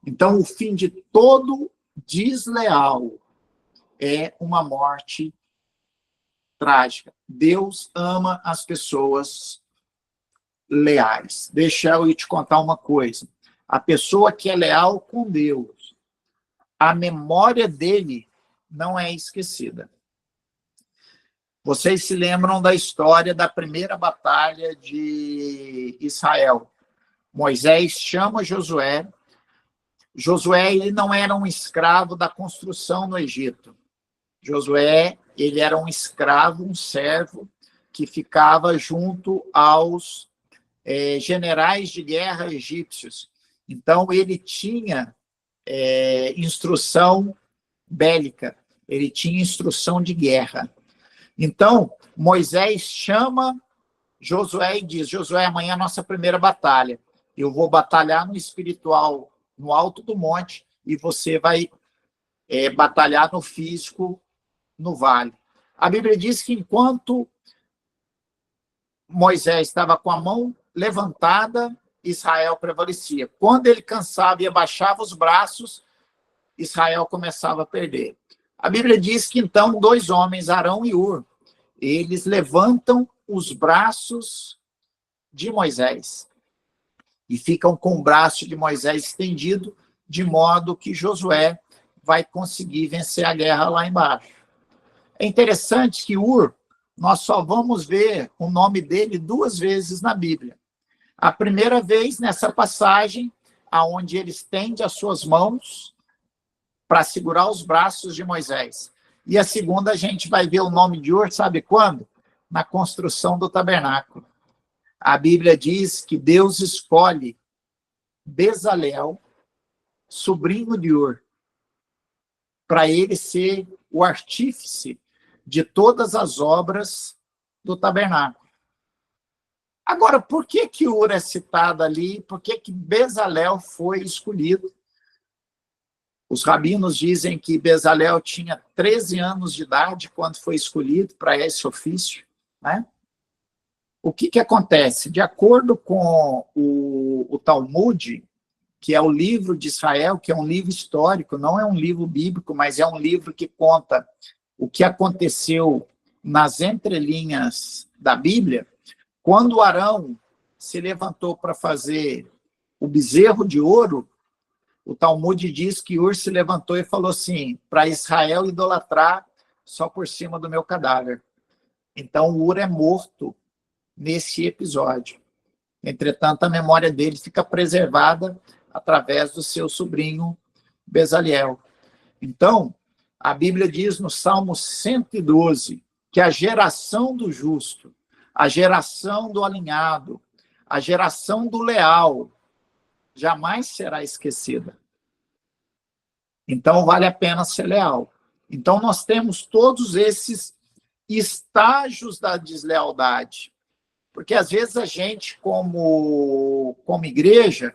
Então, o fim de todo desleal é uma morte trágica. Deus ama as pessoas leais. Deixa eu te contar uma coisa. A pessoa que é leal com Deus, a memória dele não é esquecida. Vocês se lembram da história da primeira batalha de Israel? Moisés chama Josué. Josué, ele não era um escravo da construção no Egito. Josué, ele era um escravo, um servo, que ficava junto aos generais de guerra egípcios. Então, ele tinha instrução bélica, ele tinha instrução de guerra. Então, Moisés chama Josué e diz: Josué, amanhã é a nossa primeira batalha. Eu vou batalhar no espiritual, no alto do monte, e você vai batalhar no físico, no vale. A Bíblia diz que enquanto Moisés estava com a mão levantada, Israel prevalecia. Quando ele cansava e abaixava os braços, Israel começava a perder. A Bíblia diz que então 2 homens, Arão e Hur, eles levantam os braços de Moisés e ficam com o braço de Moisés estendido, de modo que Josué vai conseguir vencer a guerra lá embaixo. É interessante que Hur, nós só vamos ver o nome dele 2 vezes na Bíblia. A primeira vez nessa passagem, aonde ele estende as suas mãos para segurar os braços de Moisés. E a segunda, a gente vai ver o nome de Hur, sabe quando? Na construção do tabernáculo. A Bíblia diz que Deus escolhe Bezalel, sobrinho de Hur, para ele ser o artífice de todas as obras do tabernáculo. Agora, por que que Hur é citado ali? Por que que Bezalel foi escolhido? Os rabinos dizem que Bezalel tinha 13 anos de idade quando foi escolhido para esse ofício, né? O que que acontece? De acordo com o Talmud, que é o livro de Israel, que é um livro histórico, não é um livro bíblico, mas é um livro que conta o que aconteceu nas entrelinhas da Bíblia. Quando Arão se levantou para fazer o bezerro de ouro, o Talmud diz que Ur se levantou e falou assim, para Israel idolatrar só por cima do meu cadáver. Então, Ur é morto nesse episódio. Entretanto, a memória dele fica preservada através do seu sobrinho Bezaliel. Então, a Bíblia diz no Salmo 112 que a geração do justo, a geração do alinhado, a geração do leal, jamais será esquecida. Então, vale a pena ser leal. Então, nós temos todos esses estágios da deslealdade. Porque, às vezes, a gente, como igreja,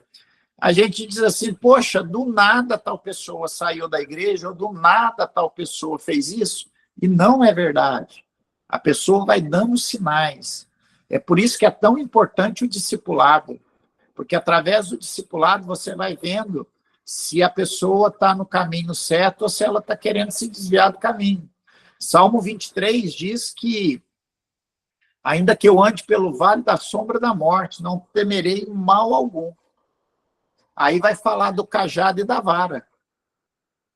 a gente diz assim, poxa, do nada tal pessoa saiu da igreja, ou do nada tal pessoa fez isso, e não é verdade. A pessoa vai dando sinais. É por isso que é tão importante o discipulado, porque através do discipulado você vai vendo se a pessoa está no caminho certo ou se ela está querendo se desviar do caminho. Salmo 23 diz que ainda que eu ande pelo vale da sombra da morte, não temerei mal algum. Aí vai falar do cajado e da vara.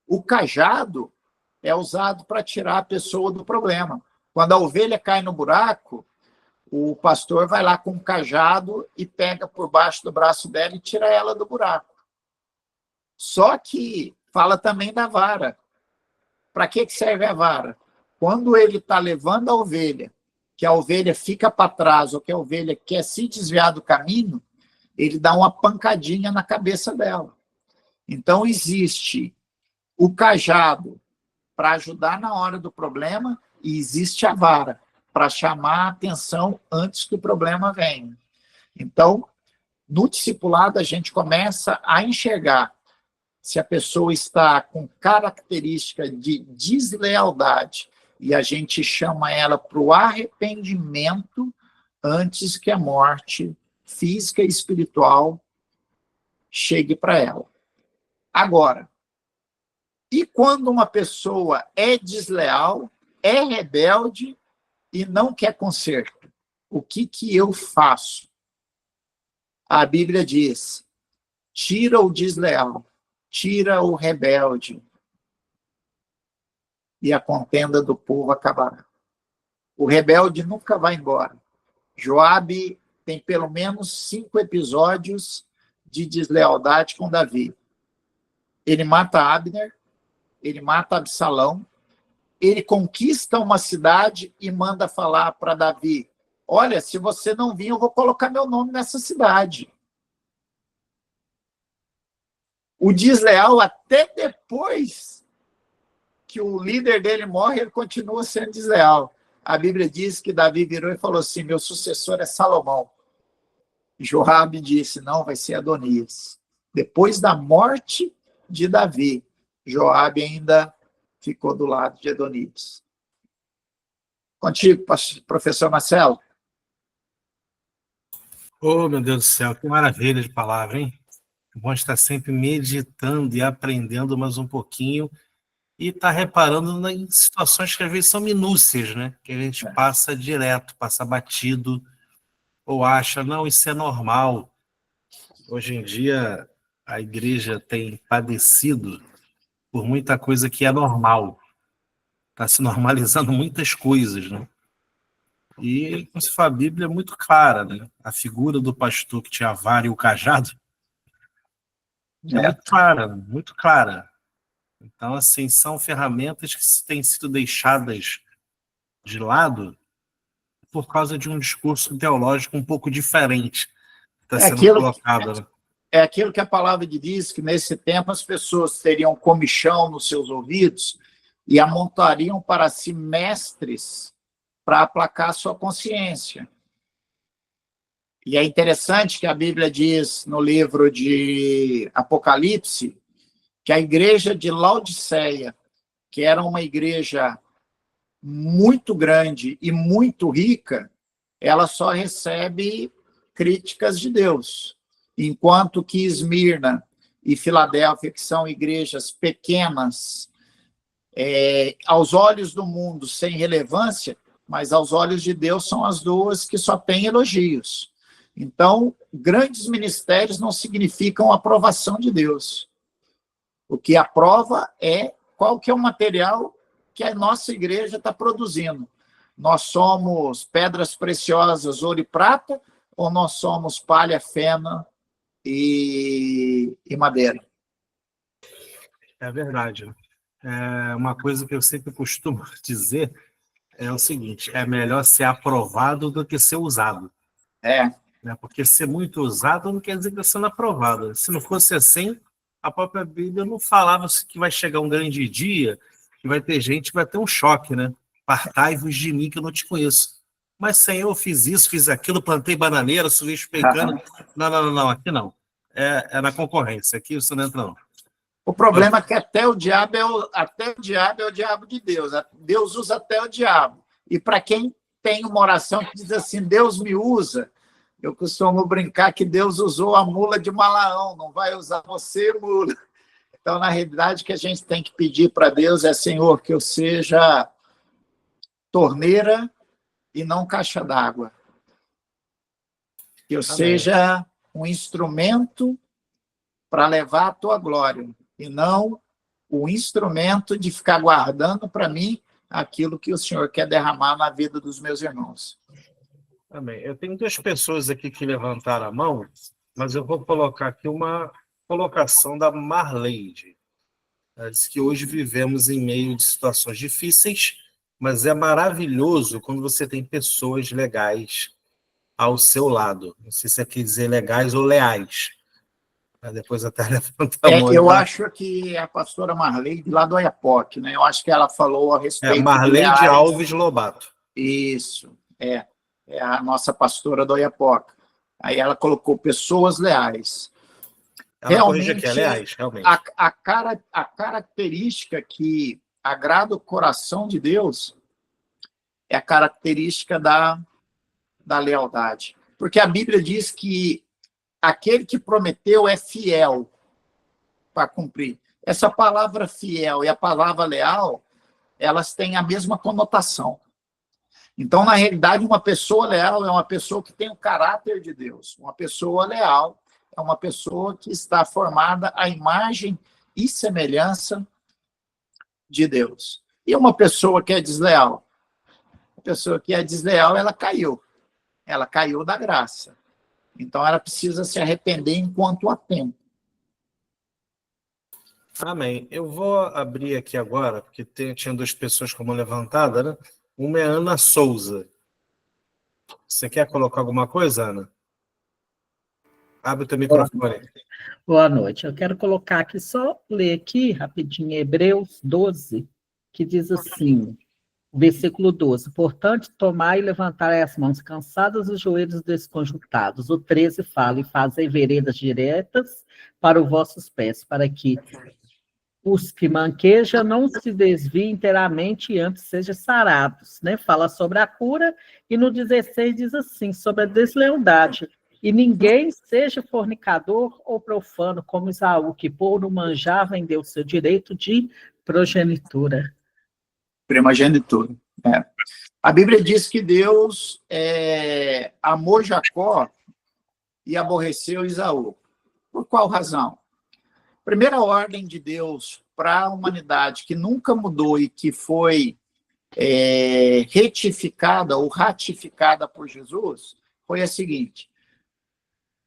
O cajado é usado para tirar a pessoa do problema. Quando a ovelha cai no buraco, o pastor vai lá com um cajado e pega por baixo do braço dela e tira ela do buraco. Só que fala também da vara. Para que serve a vara? Quando ele está levando a ovelha, que a ovelha fica para trás ou que a ovelha quer se desviar do caminho, ele dá uma pancadinha na cabeça dela. Então, existe o cajado para ajudar na hora do problema e existe a vara para chamar a atenção antes que o problema venha. Então, no discipulado, a gente começa a enxergar se a pessoa está com característica de deslealdade e a gente chama ela para o arrependimento antes que a morte física e espiritual chegue para ela. Agora, e quando uma pessoa é desleal, é rebelde e não quer conserto? O que eu faço? A Bíblia diz, tira o desleal, tira o rebelde, e a contenda do povo acabará. O rebelde nunca vai embora. Joabe tem pelo menos 5 episódios de deslealdade com Davi. Ele mata Abner, ele mata Absalão, ele conquista uma cidade e manda falar para Davi, olha, se você não vir, eu vou colocar meu nome nessa cidade. O desleal, até depois que o líder dele morre, ele continua sendo desleal. A Bíblia diz que Davi virou e falou assim, meu sucessor é Salomão. Joabe disse, não, vai ser Adonias. Depois da morte de Davi, Joabe ainda ficou do lado de Adonias. Contigo, professor Marcelo. Oh, meu Deus do céu, que maravilha de palavra, hein? É bom estar sempre meditando e aprendendo mais um pouquinho e estar reparando em situações que às vezes são minúcias, né? Que a gente passa direto, passa batido, ou acha, não, isso é normal. Hoje em dia, a igreja tem padecido por muita coisa que é normal. Está se normalizando muitas coisas, né? E, como se fala, a Bíblia é muito clara, né? A figura do pastor que tinha a vara e o cajado é muito clara, muito clara. Então, assim, são ferramentas que têm sido deixadas de lado por causa de um discurso teológico um pouco diferente que está sendo colocado. Né? É aquilo que a palavra diz, que nesse tempo as pessoas teriam comichão nos seus ouvidos e amontariam para si mestres para aplacar a sua consciência. E é interessante que a Bíblia diz no livro de Apocalipse que a igreja de Laodiceia, que era uma igreja muito grande e muito rica, ela só recebe críticas de Deus, enquanto que Esmirna e Filadélfia, que são igrejas pequenas, aos olhos do mundo sem relevância, mas aos olhos de Deus são as duas que só têm elogios. Então, grandes ministérios não significam aprovação de Deus. O que aprova é qual que é o material que a nossa igreja está produzindo. Nós somos pedras preciosas, ouro e prata, ou nós somos palha, feno e madeira? É verdade. Uma coisa que eu sempre costumo dizer é o seguinte: é melhor ser aprovado do que ser usado. Né? Porque ser muito usado não quer dizer que está sendo aprovado. Se não fosse assim, a própria Bíblia não falava que vai chegar um grande dia, que vai ter gente que vai ter um choque, né? Apartai-vos de mim que eu não te conheço. Mas, Senhor, eu fiz isso, fiz aquilo, plantei bananeira, subi pecando. Não, aqui não. É na concorrência, aqui você não entra, não. O problema é que até o diabo é o diabo de Deus. Deus usa até o diabo. E para quem tem uma oração que diz assim, Deus me usa, eu costumo brincar que Deus usou a mula de Balaão, não vai usar você, mula. Então, na realidade, o que a gente tem que pedir para Deus é, Senhor, que eu seja torneira e não caixa d'água. Que eu seja um instrumento para levar a tua glória, e não o instrumento de ficar guardando para mim aquilo que o Senhor quer derramar na vida dos meus irmãos. Amém. Eu tenho 2 pessoas aqui que levantaram a mão, mas eu vou colocar aqui uma colocação da Marleide. Ela disse que hoje vivemos em meio de situações difíceis, mas é maravilhoso quando você tem pessoas legais ao seu lado. Não sei se é quer dizer legais ou leais. Depois até levanta a mão. Eu acho que a pastora Marleide, lá do Oiapoque, né? Eu acho que ela falou a respeito Marleide Alves Lobato. Isso, é a nossa pastora do Oiapoque. Aí ela colocou pessoas leais. Ela realmente, aqui, é leais, realmente. A característica que agrada o coração de Deus é a característica da lealdade. Porque a Bíblia diz que aquele que prometeu é fiel para cumprir. Essa palavra fiel e a palavra leal, elas têm a mesma conotação. Então, na realidade, uma pessoa leal é uma pessoa que tem o caráter de Deus. Uma pessoa leal é uma pessoa que está formada à imagem e semelhança de Deus. E uma pessoa que é desleal? A pessoa que é desleal, ela caiu. Ela caiu da graça. Então, ela precisa se arrepender enquanto há tempo. Amém. Eu vou abrir aqui agora, porque tinha 2 pessoas como levantada, né? Uma é Ana Souza. Você quer colocar alguma coisa, Ana? Abre o teu microfone. Boa noite. Eu quero colocar aqui, só ler aqui rapidinho, Hebreus 12, que diz assim, versículo 12, portanto, tomai e levantai as mãos cansadas, os joelhos desconjuntados. O 13 fala, e fazei veredas diretas para os vossos pés, para que os que manquejam não se desviem inteiramente e antes sejam sarados, né? Fala sobre a cura, e no 16 diz assim, sobre a deslealdade. E ninguém seja fornicador ou profano, como Esaú, que por não manjar vendeu seu direito de progenitura. Primogenitura. A Bíblia diz que Deus amou Jacó e aborreceu Esaú. Por qual razão? Primeira ordem de Deus para a humanidade, que nunca mudou e que foi retificada ou ratificada por Jesus, foi a seguinte: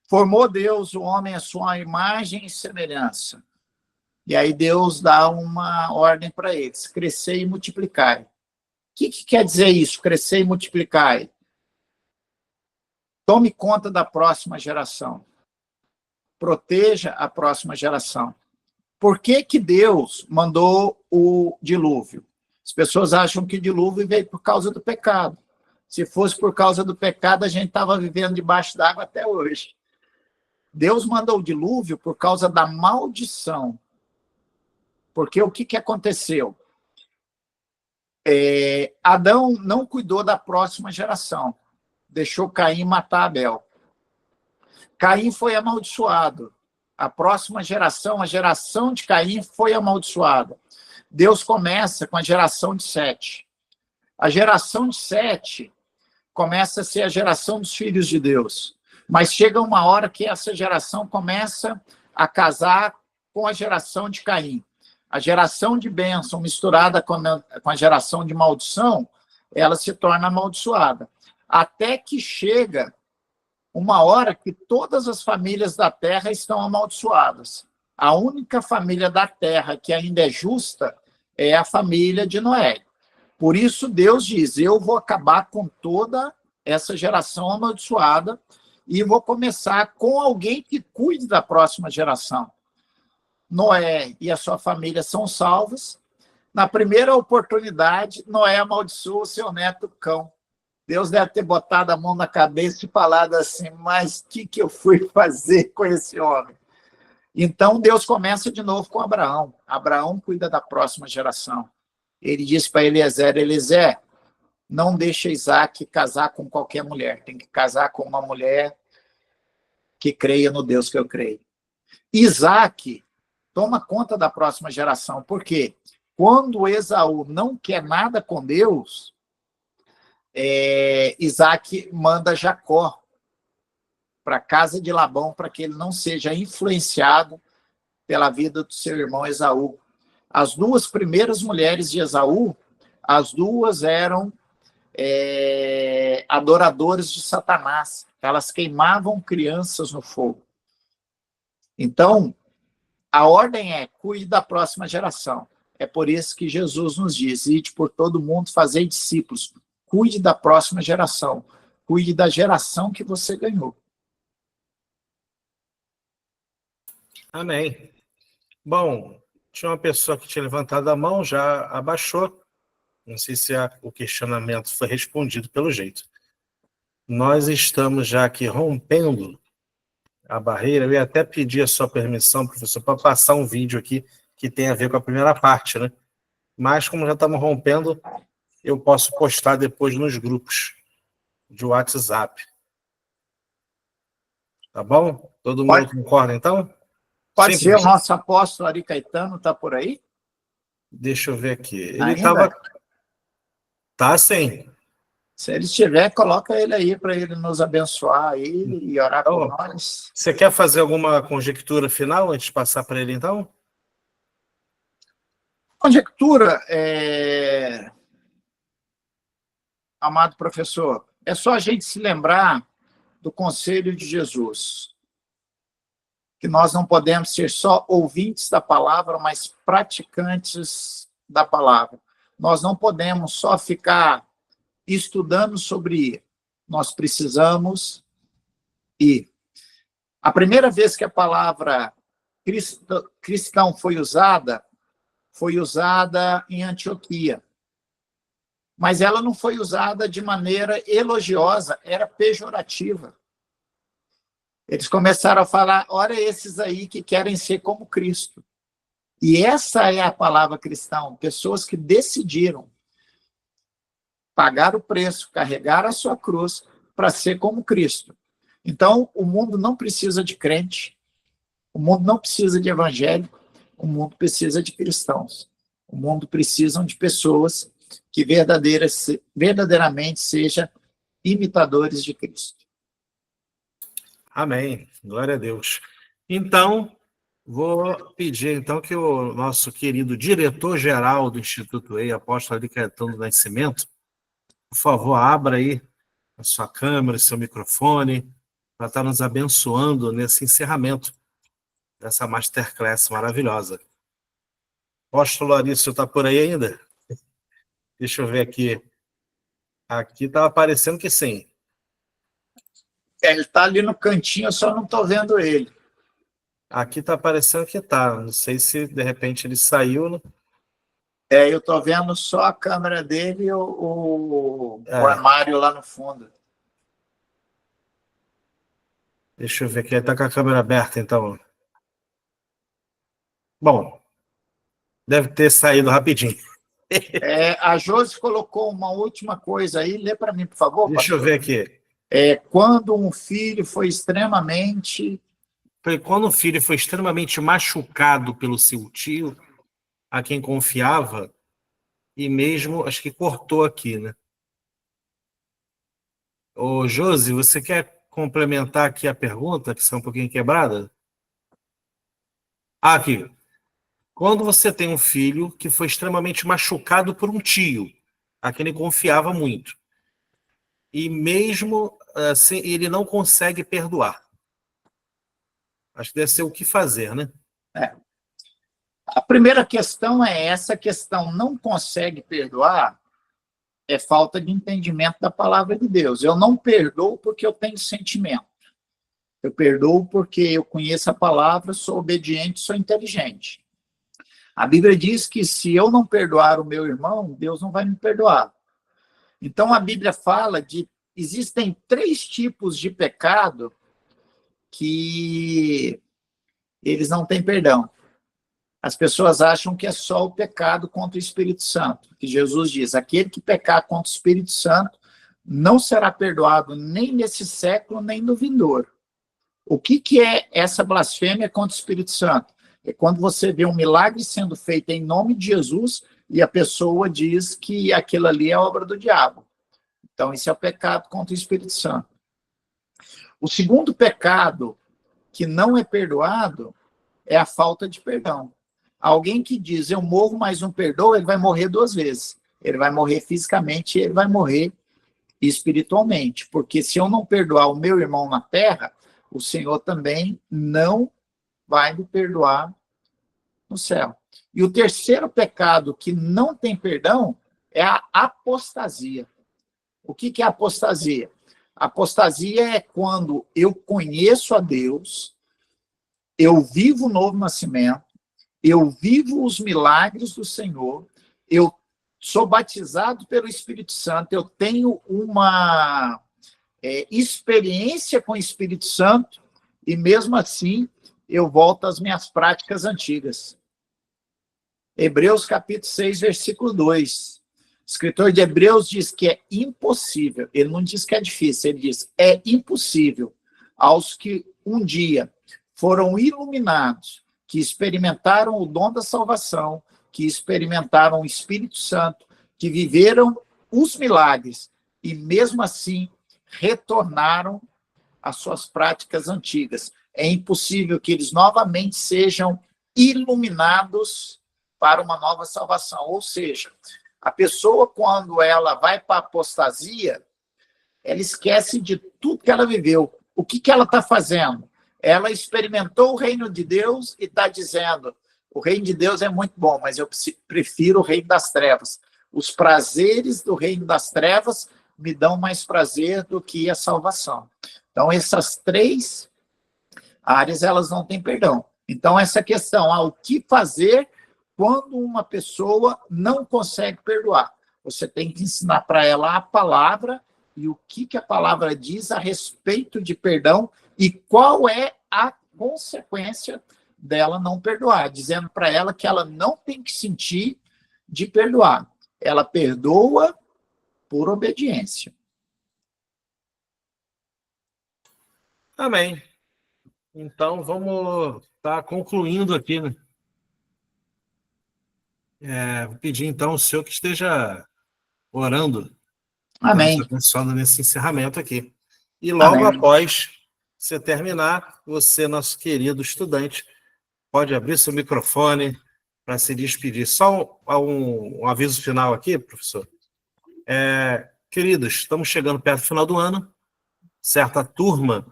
formou Deus o homem à sua imagem e semelhança. E aí Deus dá uma ordem para eles: crescer e multiplicar. O que quer dizer isso, crescer e multiplicar? Tome conta da próxima geração. Proteja a próxima geração. Por que Deus mandou o dilúvio? As pessoas acham que o dilúvio veio por causa do pecado. Se fosse por causa do pecado, a gente estava vivendo debaixo d'água até hoje. Deus mandou o dilúvio por causa da maldição. Porque o que aconteceu? Adão não cuidou da próxima geração. Deixou Caim matar Abel. Caim foi amaldiçoado. A próxima geração, a geração de Caim, foi amaldiçoada. Deus começa com a geração de Sete. A geração de Sete começa a ser a geração dos filhos de Deus. Mas chega uma hora que essa geração começa a casar com a geração de Caim. A geração de bênção misturada com a geração de maldição, ela se torna amaldiçoada. Até que chega uma hora que todas as famílias da terra estão amaldiçoadas. A única família da terra que ainda é justa é a família de Noé. Por isso Deus diz, eu vou acabar com toda essa geração amaldiçoada e vou começar com alguém que cuide da próxima geração. Noé e a sua família são salvos. Na primeira oportunidade, Noé amaldiçoa o seu neto Cão. Deus deve ter botado a mão na cabeça e falado assim, mas o que eu fui fazer com esse homem? Então, Deus começa de novo com Abraão. Abraão cuida da próxima geração. Ele disse para Eliezer, não deixa Isaac casar com qualquer mulher, tem que casar com uma mulher que creia no Deus que eu creio. Isaac toma conta da próxima geração, porque quando Esaú não quer nada com Deus, Isaac manda Jacó para a casa de Labão, para que ele não seja influenciado pela vida do seu irmão Esaú. As duas primeiras mulheres de Esaú, as duas eram adoradores de Satanás. Elas queimavam crianças no fogo. Então, a ordem é, cuide da próxima geração. É por isso que Jesus nos diz, ide por todo mundo, fazei discípulos. Cuide da próxima geração. Cuide da geração que você ganhou. Amém. Bom, tinha uma pessoa que tinha levantado a mão, já abaixou. Não sei se o questionamento foi respondido pelo jeito. Nós estamos já aqui rompendo a barreira. Eu ia até pedir a sua permissão, professor, para passar um vídeo aqui que tem a ver com a primeira parte, né? Mas, como já estamos rompendo, eu posso postar depois nos grupos de WhatsApp. Tá bom? Todo mundo concorda, então? Pode Sim, ser, o professor. nosso apóstolo Ari Caetano está por aí? Deixa eu ver aqui. Ele Ainda? estava... Tá, sim. Se ele estiver, coloca ele aí para ele nos abençoar aí e orar por Então, nós. você quer fazer alguma conjectura final antes de passar para ele, então? Conjectura, amado professor, é só a gente se lembrar do conselho de Jesus, que nós não podemos ser só ouvintes da palavra, mas praticantes da palavra. Nós não podemos só ficar estudando sobre ir. Nós precisamos ir. A primeira vez que a palavra cristão foi usada em Antioquia. Mas ela não foi usada de maneira elogiosa, era pejorativa. Eles começaram a falar, olha esses aí que querem ser como Cristo. E essa é a palavra cristão, pessoas que decidiram pagar o preço, carregar a sua cruz para ser como Cristo. Então, o mundo não precisa de crente, o mundo não precisa de evangélico, o mundo precisa de cristãos. O mundo precisa de pessoas que verdadeiramente sejam imitadores de Cristo. Amém. Glória a Deus. Então, vou pedir então que o nosso querido diretor-geral do Instituto EI, apóstolo Ari Caetano do Nascimento, por favor, abra aí a sua câmera, seu microfone, para estar nos abençoando nesse encerramento dessa masterclass maravilhosa. Apóstolo Ari, o senhor está por aí ainda? Deixa eu ver aqui. Aqui estava parecendo que sim. Ele está ali no cantinho, eu só não estou vendo ele. Aqui está parecendo que está. Não sei se de repente ele saiu, né? Eu estou vendo só a câmera dele e o armário lá no fundo. Deixa eu ver aqui. Ele está com a câmera aberta, então. Bom, deve ter saído rapidinho. A Josi colocou uma última coisa aí. Lê para mim, por favor. Deixa eu ver aqui. Quando um filho foi extremamente... Quando o filho foi extremamente machucado pelo seu tio, a quem confiava, e mesmo, acho que cortou aqui, né? Ô, Josi, você quer complementar aqui a pergunta, que está um pouquinho quebrada? Aqui. Quando você tem um filho que foi extremamente machucado por um tio, a quem ele confiava muito, e mesmo assim ele não consegue perdoar. Acho que deve ser o que fazer, né? A primeira questão é essa questão: não consegue perdoar, é falta de entendimento da palavra de Deus. Eu não perdoo porque eu tenho sentimento. Eu perdoo porque eu conheço a palavra, sou obediente, sou inteligente. A Bíblia diz que se eu não perdoar o meu irmão, Deus não vai me perdoar. Então a Bíblia fala de existem 3 tipos de pecado que eles não têm perdão. As pessoas acham que é só o pecado contra o Espírito Santo, que Jesus diz: aquele que pecar contra o Espírito Santo não será perdoado nem nesse século, nem no vindouro. O que é essa blasfêmia contra o Espírito Santo? É quando você vê um milagre sendo feito em nome de Jesus e a pessoa diz que aquilo ali é obra do diabo. Então, isso é o pecado contra o Espírito Santo. O segundo pecado que não é perdoado é a falta de perdão. Alguém que diz: eu morro, mas não perdoo, ele vai morrer 2 vezes. Ele vai morrer fisicamente e ele vai morrer espiritualmente. Porque se eu não perdoar o meu irmão na terra, o Senhor também não vai me perdoar no céu. E o terceiro pecado que não tem perdão é a apostasia. O que é apostasia? Apostasia é quando eu conheço a Deus, eu vivo o novo nascimento, eu vivo os milagres do Senhor, eu sou batizado pelo Espírito Santo, eu tenho uma experiência com o Espírito Santo, e mesmo assim eu volto às minhas práticas antigas. Hebreus capítulo 6, versículo 2. O escritor de Hebreus diz que é impossível, ele não diz que é difícil, ele diz: é impossível aos que um dia foram iluminados, que experimentaram o dom da salvação, que experimentaram o Espírito Santo, que viveram os milagres e mesmo assim retornaram às suas práticas antigas. É impossível que eles novamente sejam iluminados para uma nova salvação. Ou seja, a pessoa, quando ela vai para a apostasia, ela esquece de tudo que ela viveu. O que ela está fazendo? Ela experimentou o reino de Deus e está dizendo: o reino de Deus é muito bom, mas eu prefiro o reino das trevas. Os prazeres do reino das trevas me dão mais prazer do que a salvação. Então, essas 3 áreas, elas não têm perdão. Então, essa questão, o que fazer quando uma pessoa não consegue perdoar? Você tem que ensinar para ela a palavra e o que a palavra diz a respeito de perdão e qual é a consequência dela não perdoar, dizendo para ela que ela não tem que sentir de perdoar. Ela perdoa por obediência. Amém. Então, vamos estar concluindo aqui, né? Vou pedir, então, ao senhor que esteja orando, Amém. abençoando nesse encerramento aqui. E logo Amém. após você terminar, você, nosso querido estudante, pode abrir seu microfone para se despedir. Só um aviso final aqui, professor. Queridos, estamos chegando perto do final do ano, certa turma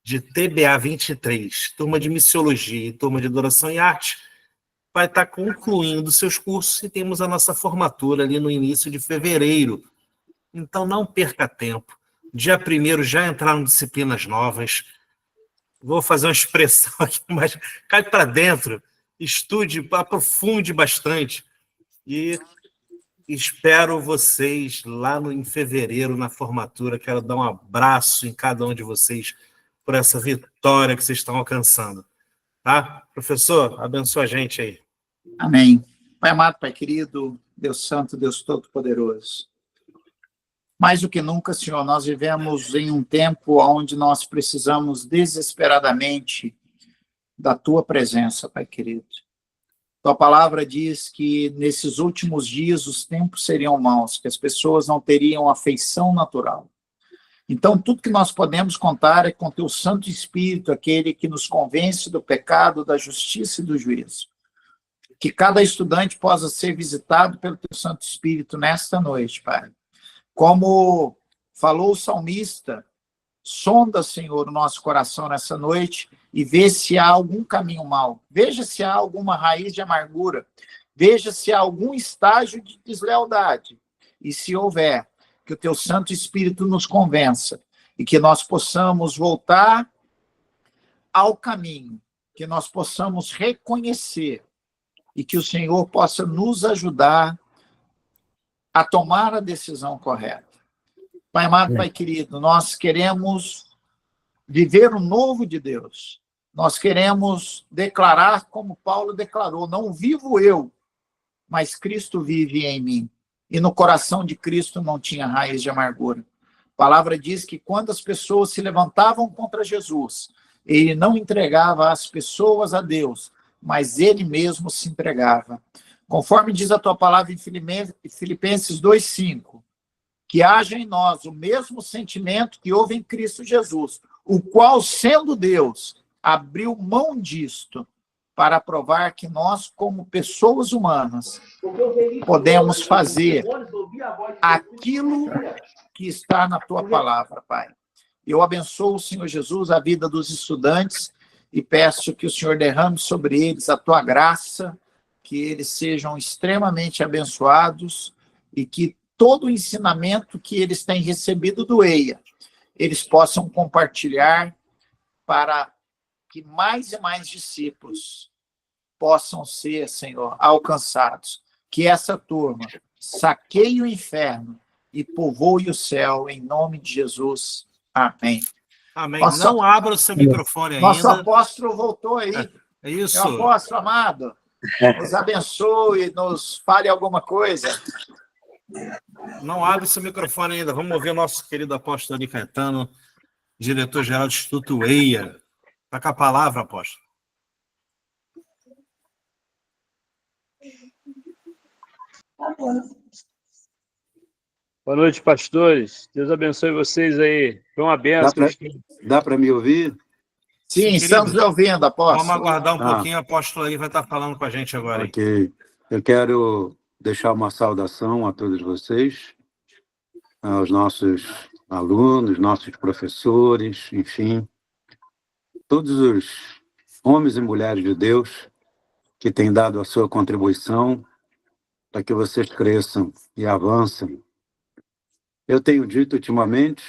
de TBA 23, turma de Missiologia e turma de Adoração e Arte, vai estar concluindo seus cursos e temos a nossa formatura ali no início de fevereiro. Então, não perca tempo. Dia 1º já entraram disciplinas novas. Vou fazer uma expressão aqui, mas cai para dentro, estude, aprofunde bastante e espero vocês lá em fevereiro na formatura. Quero dar um abraço em cada um de vocês por essa vitória que vocês estão alcançando. Tá? Professor, abençoa a gente aí. Amém. Pai amado, Pai querido, Deus Santo, Deus Todo-Poderoso. Mais do que nunca, Senhor, nós vivemos em um tempo onde nós precisamos desesperadamente da Tua presença, Pai querido. Tua palavra diz que nesses últimos dias os tempos seriam maus, que as pessoas não teriam afeição natural. Então, tudo que nós podemos contar é com teu Santo Espírito, aquele que nos convence do pecado, da justiça e do juízo. Que cada estudante possa ser visitado pelo teu Santo Espírito nesta noite, Pai. Como falou o salmista, sonda, Senhor, o nosso coração nessa noite e vê se há algum caminho mau. Veja se há alguma raiz de amargura. Veja se há algum estágio de deslealdade. E se houver, que o teu Santo Espírito nos convença e que nós possamos voltar ao caminho, que nós possamos reconhecer e que o Senhor possa nos ajudar a tomar a decisão correta. Pai amado, Pai querido, nós queremos viver o novo de Deus. Nós queremos declarar como Paulo declarou, não vivo eu, mas Cristo vive em mim. E no coração de Cristo não tinha raiz de amargura. A palavra diz que quando as pessoas se levantavam contra Jesus, ele não entregava as pessoas a Deus, mas ele mesmo se entregava. Conforme diz a tua palavra em Filipenses 2:5, que haja em nós o mesmo sentimento que houve em Cristo Jesus, o qual, sendo Deus, abriu mão disto para provar que nós, como pessoas humanas, podemos fazer aquilo que está na tua palavra, Pai. Eu abençoo, Senhor Jesus, a vida dos estudantes e peço que o Senhor derrame sobre eles a tua graça, que eles sejam extremamente abençoados e que todo o ensinamento que eles têm recebido do EIA, eles possam compartilhar para que mais e mais discípulos possam ser, Senhor, alcançados. Que essa turma saqueie o inferno e povoe o céu, em nome de Jesus. Amém. Amém. Não abra o seu microfone ainda. Nosso apóstolo voltou aí. É isso. Meu apóstolo amado, nos abençoe, nos fale alguma coisa. Não abre seu microfone ainda. Vamos ouvir o nosso querido apóstolo Ari Caetano, diretor-geral do Instituto EIA. Está com a palavra, apóstolo. Boa noite, pastores. Deus abençoe vocês aí. Foi uma benção. Dá para me ouvir? Sim, estamos lhe ouvindo, apóstolo. Vamos aguardar um pouquinho, o apóstolo aí vai estar falando com a gente agora. Ok. Eu quero deixar uma saudação a todos vocês, aos nossos alunos, nossos professores, enfim, todos os homens e mulheres de Deus que têm dado a sua contribuição para que vocês cresçam e avancem. Eu tenho dito ultimamente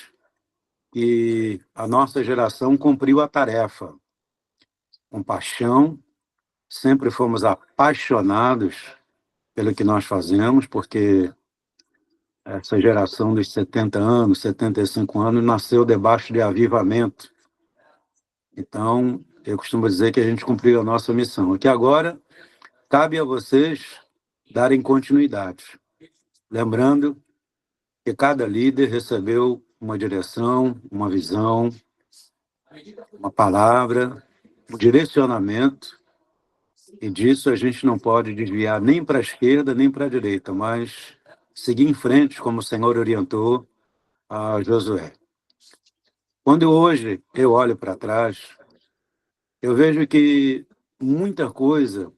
que a nossa geração cumpriu a tarefa com paixão, sempre fomos apaixonados pelo que nós fazemos, porque essa geração dos 70 anos, 75 anos, nasceu debaixo de avivamento. Então, eu costumo dizer que a gente cumpriu a nossa missão. E que agora cabe a vocês darem continuidade. Lembrando que cada líder recebeu uma direção, uma visão, uma palavra, um direcionamento, e disso a gente não pode desviar nem para a esquerda, nem para a direita, mas seguir em frente, como o Senhor orientou a Josué. Quando hoje eu olho para trás, eu vejo que muita coisa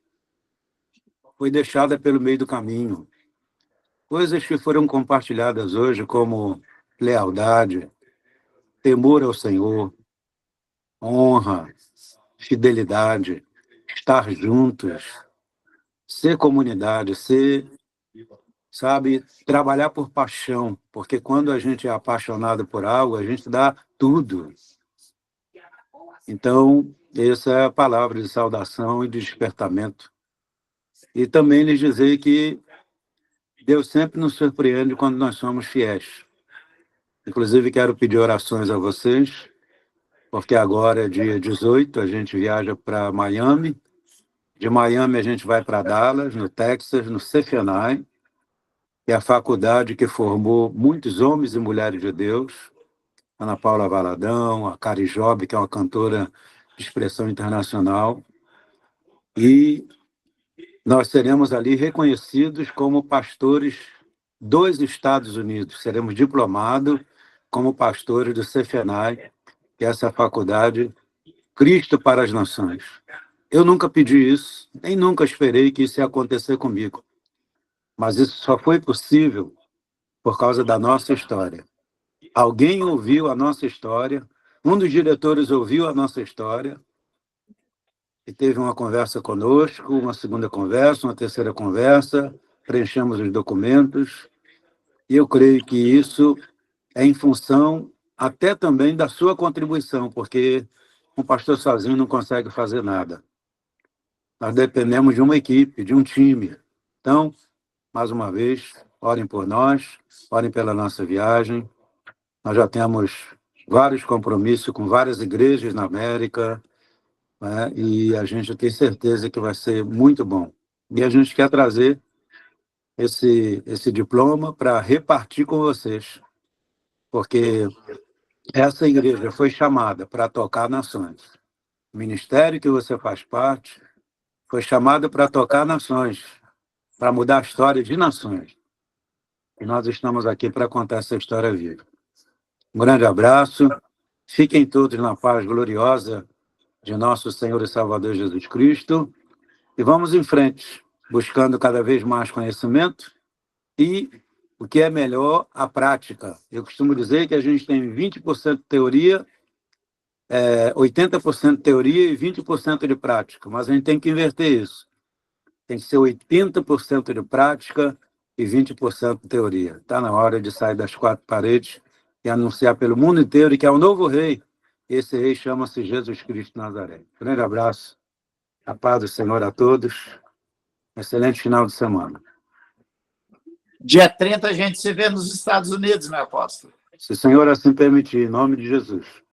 foi deixada pelo meio do caminho. Coisas que foram compartilhadas hoje, como lealdade, temor ao Senhor, honra, fidelidade, estar juntos, ser comunidade, trabalhar por paixão, porque quando a gente é apaixonado por algo, a gente dá tudo. Então, essa é a palavra de saudação e de despertamento. E também lhes dizer que Deus sempre nos surpreende quando nós somos fiéis. Inclusive, quero pedir orações a vocês, porque agora é dia 18, a gente viaja para Miami. De Miami, a gente vai para Dallas, no Texas, no CFNI, que é a faculdade que formou muitos homens e mulheres de Deus. Ana Paula Valadão, a Cari Job, que é uma cantora de expressão internacional. E nós seremos ali reconhecidos como pastores dos Estados Unidos. Seremos diplomados como pastores do CFENAI, que é essa faculdade Cristo para as Nações. Eu nunca pedi isso, nem nunca esperei que isso ia acontecer comigo. Mas isso só foi possível por causa da nossa história. Alguém ouviu a nossa história, um dos diretores ouviu a nossa história e teve uma conversa conosco, uma segunda conversa, uma terceira conversa, preenchemos os documentos, e eu creio que isso é em função até também da sua contribuição, porque um pastor sozinho não consegue fazer nada. Nós dependemos de uma equipe, de um time. Então, mais uma vez, orem por nós, orem pela nossa viagem. Nós já temos vários compromissos com várias igrejas na América, né? E a gente tem certeza que vai ser muito bom. E a gente quer trazer esse diploma para repartir com vocês, porque essa igreja foi chamada para tocar nações. O ministério que você faz parte foi chamado para tocar nações, para mudar a história de nações. E nós estamos aqui para contar essa história viva. Um grande abraço. Fiquem todos na paz gloriosa de nosso Senhor e Salvador Jesus Cristo. E vamos em frente, buscando cada vez mais conhecimento e, o que é melhor, a prática. Eu costumo dizer que a gente tem 20% de teoria, 80% de teoria e 20% de prática, mas a gente tem que inverter isso. Tem que ser 80% de prática e 20% de teoria. Está na hora de sair das quatro paredes e anunciar pelo mundo inteiro que é o novo rei. Esse rei chama-se Jesus Cristo de Nazaré. Grande abraço. A paz do Senhor a todos. Excelente final de semana. Dia 30 a gente se vê nos Estados Unidos, meu apóstolo. Se o Senhor assim permitir, em nome de Jesus.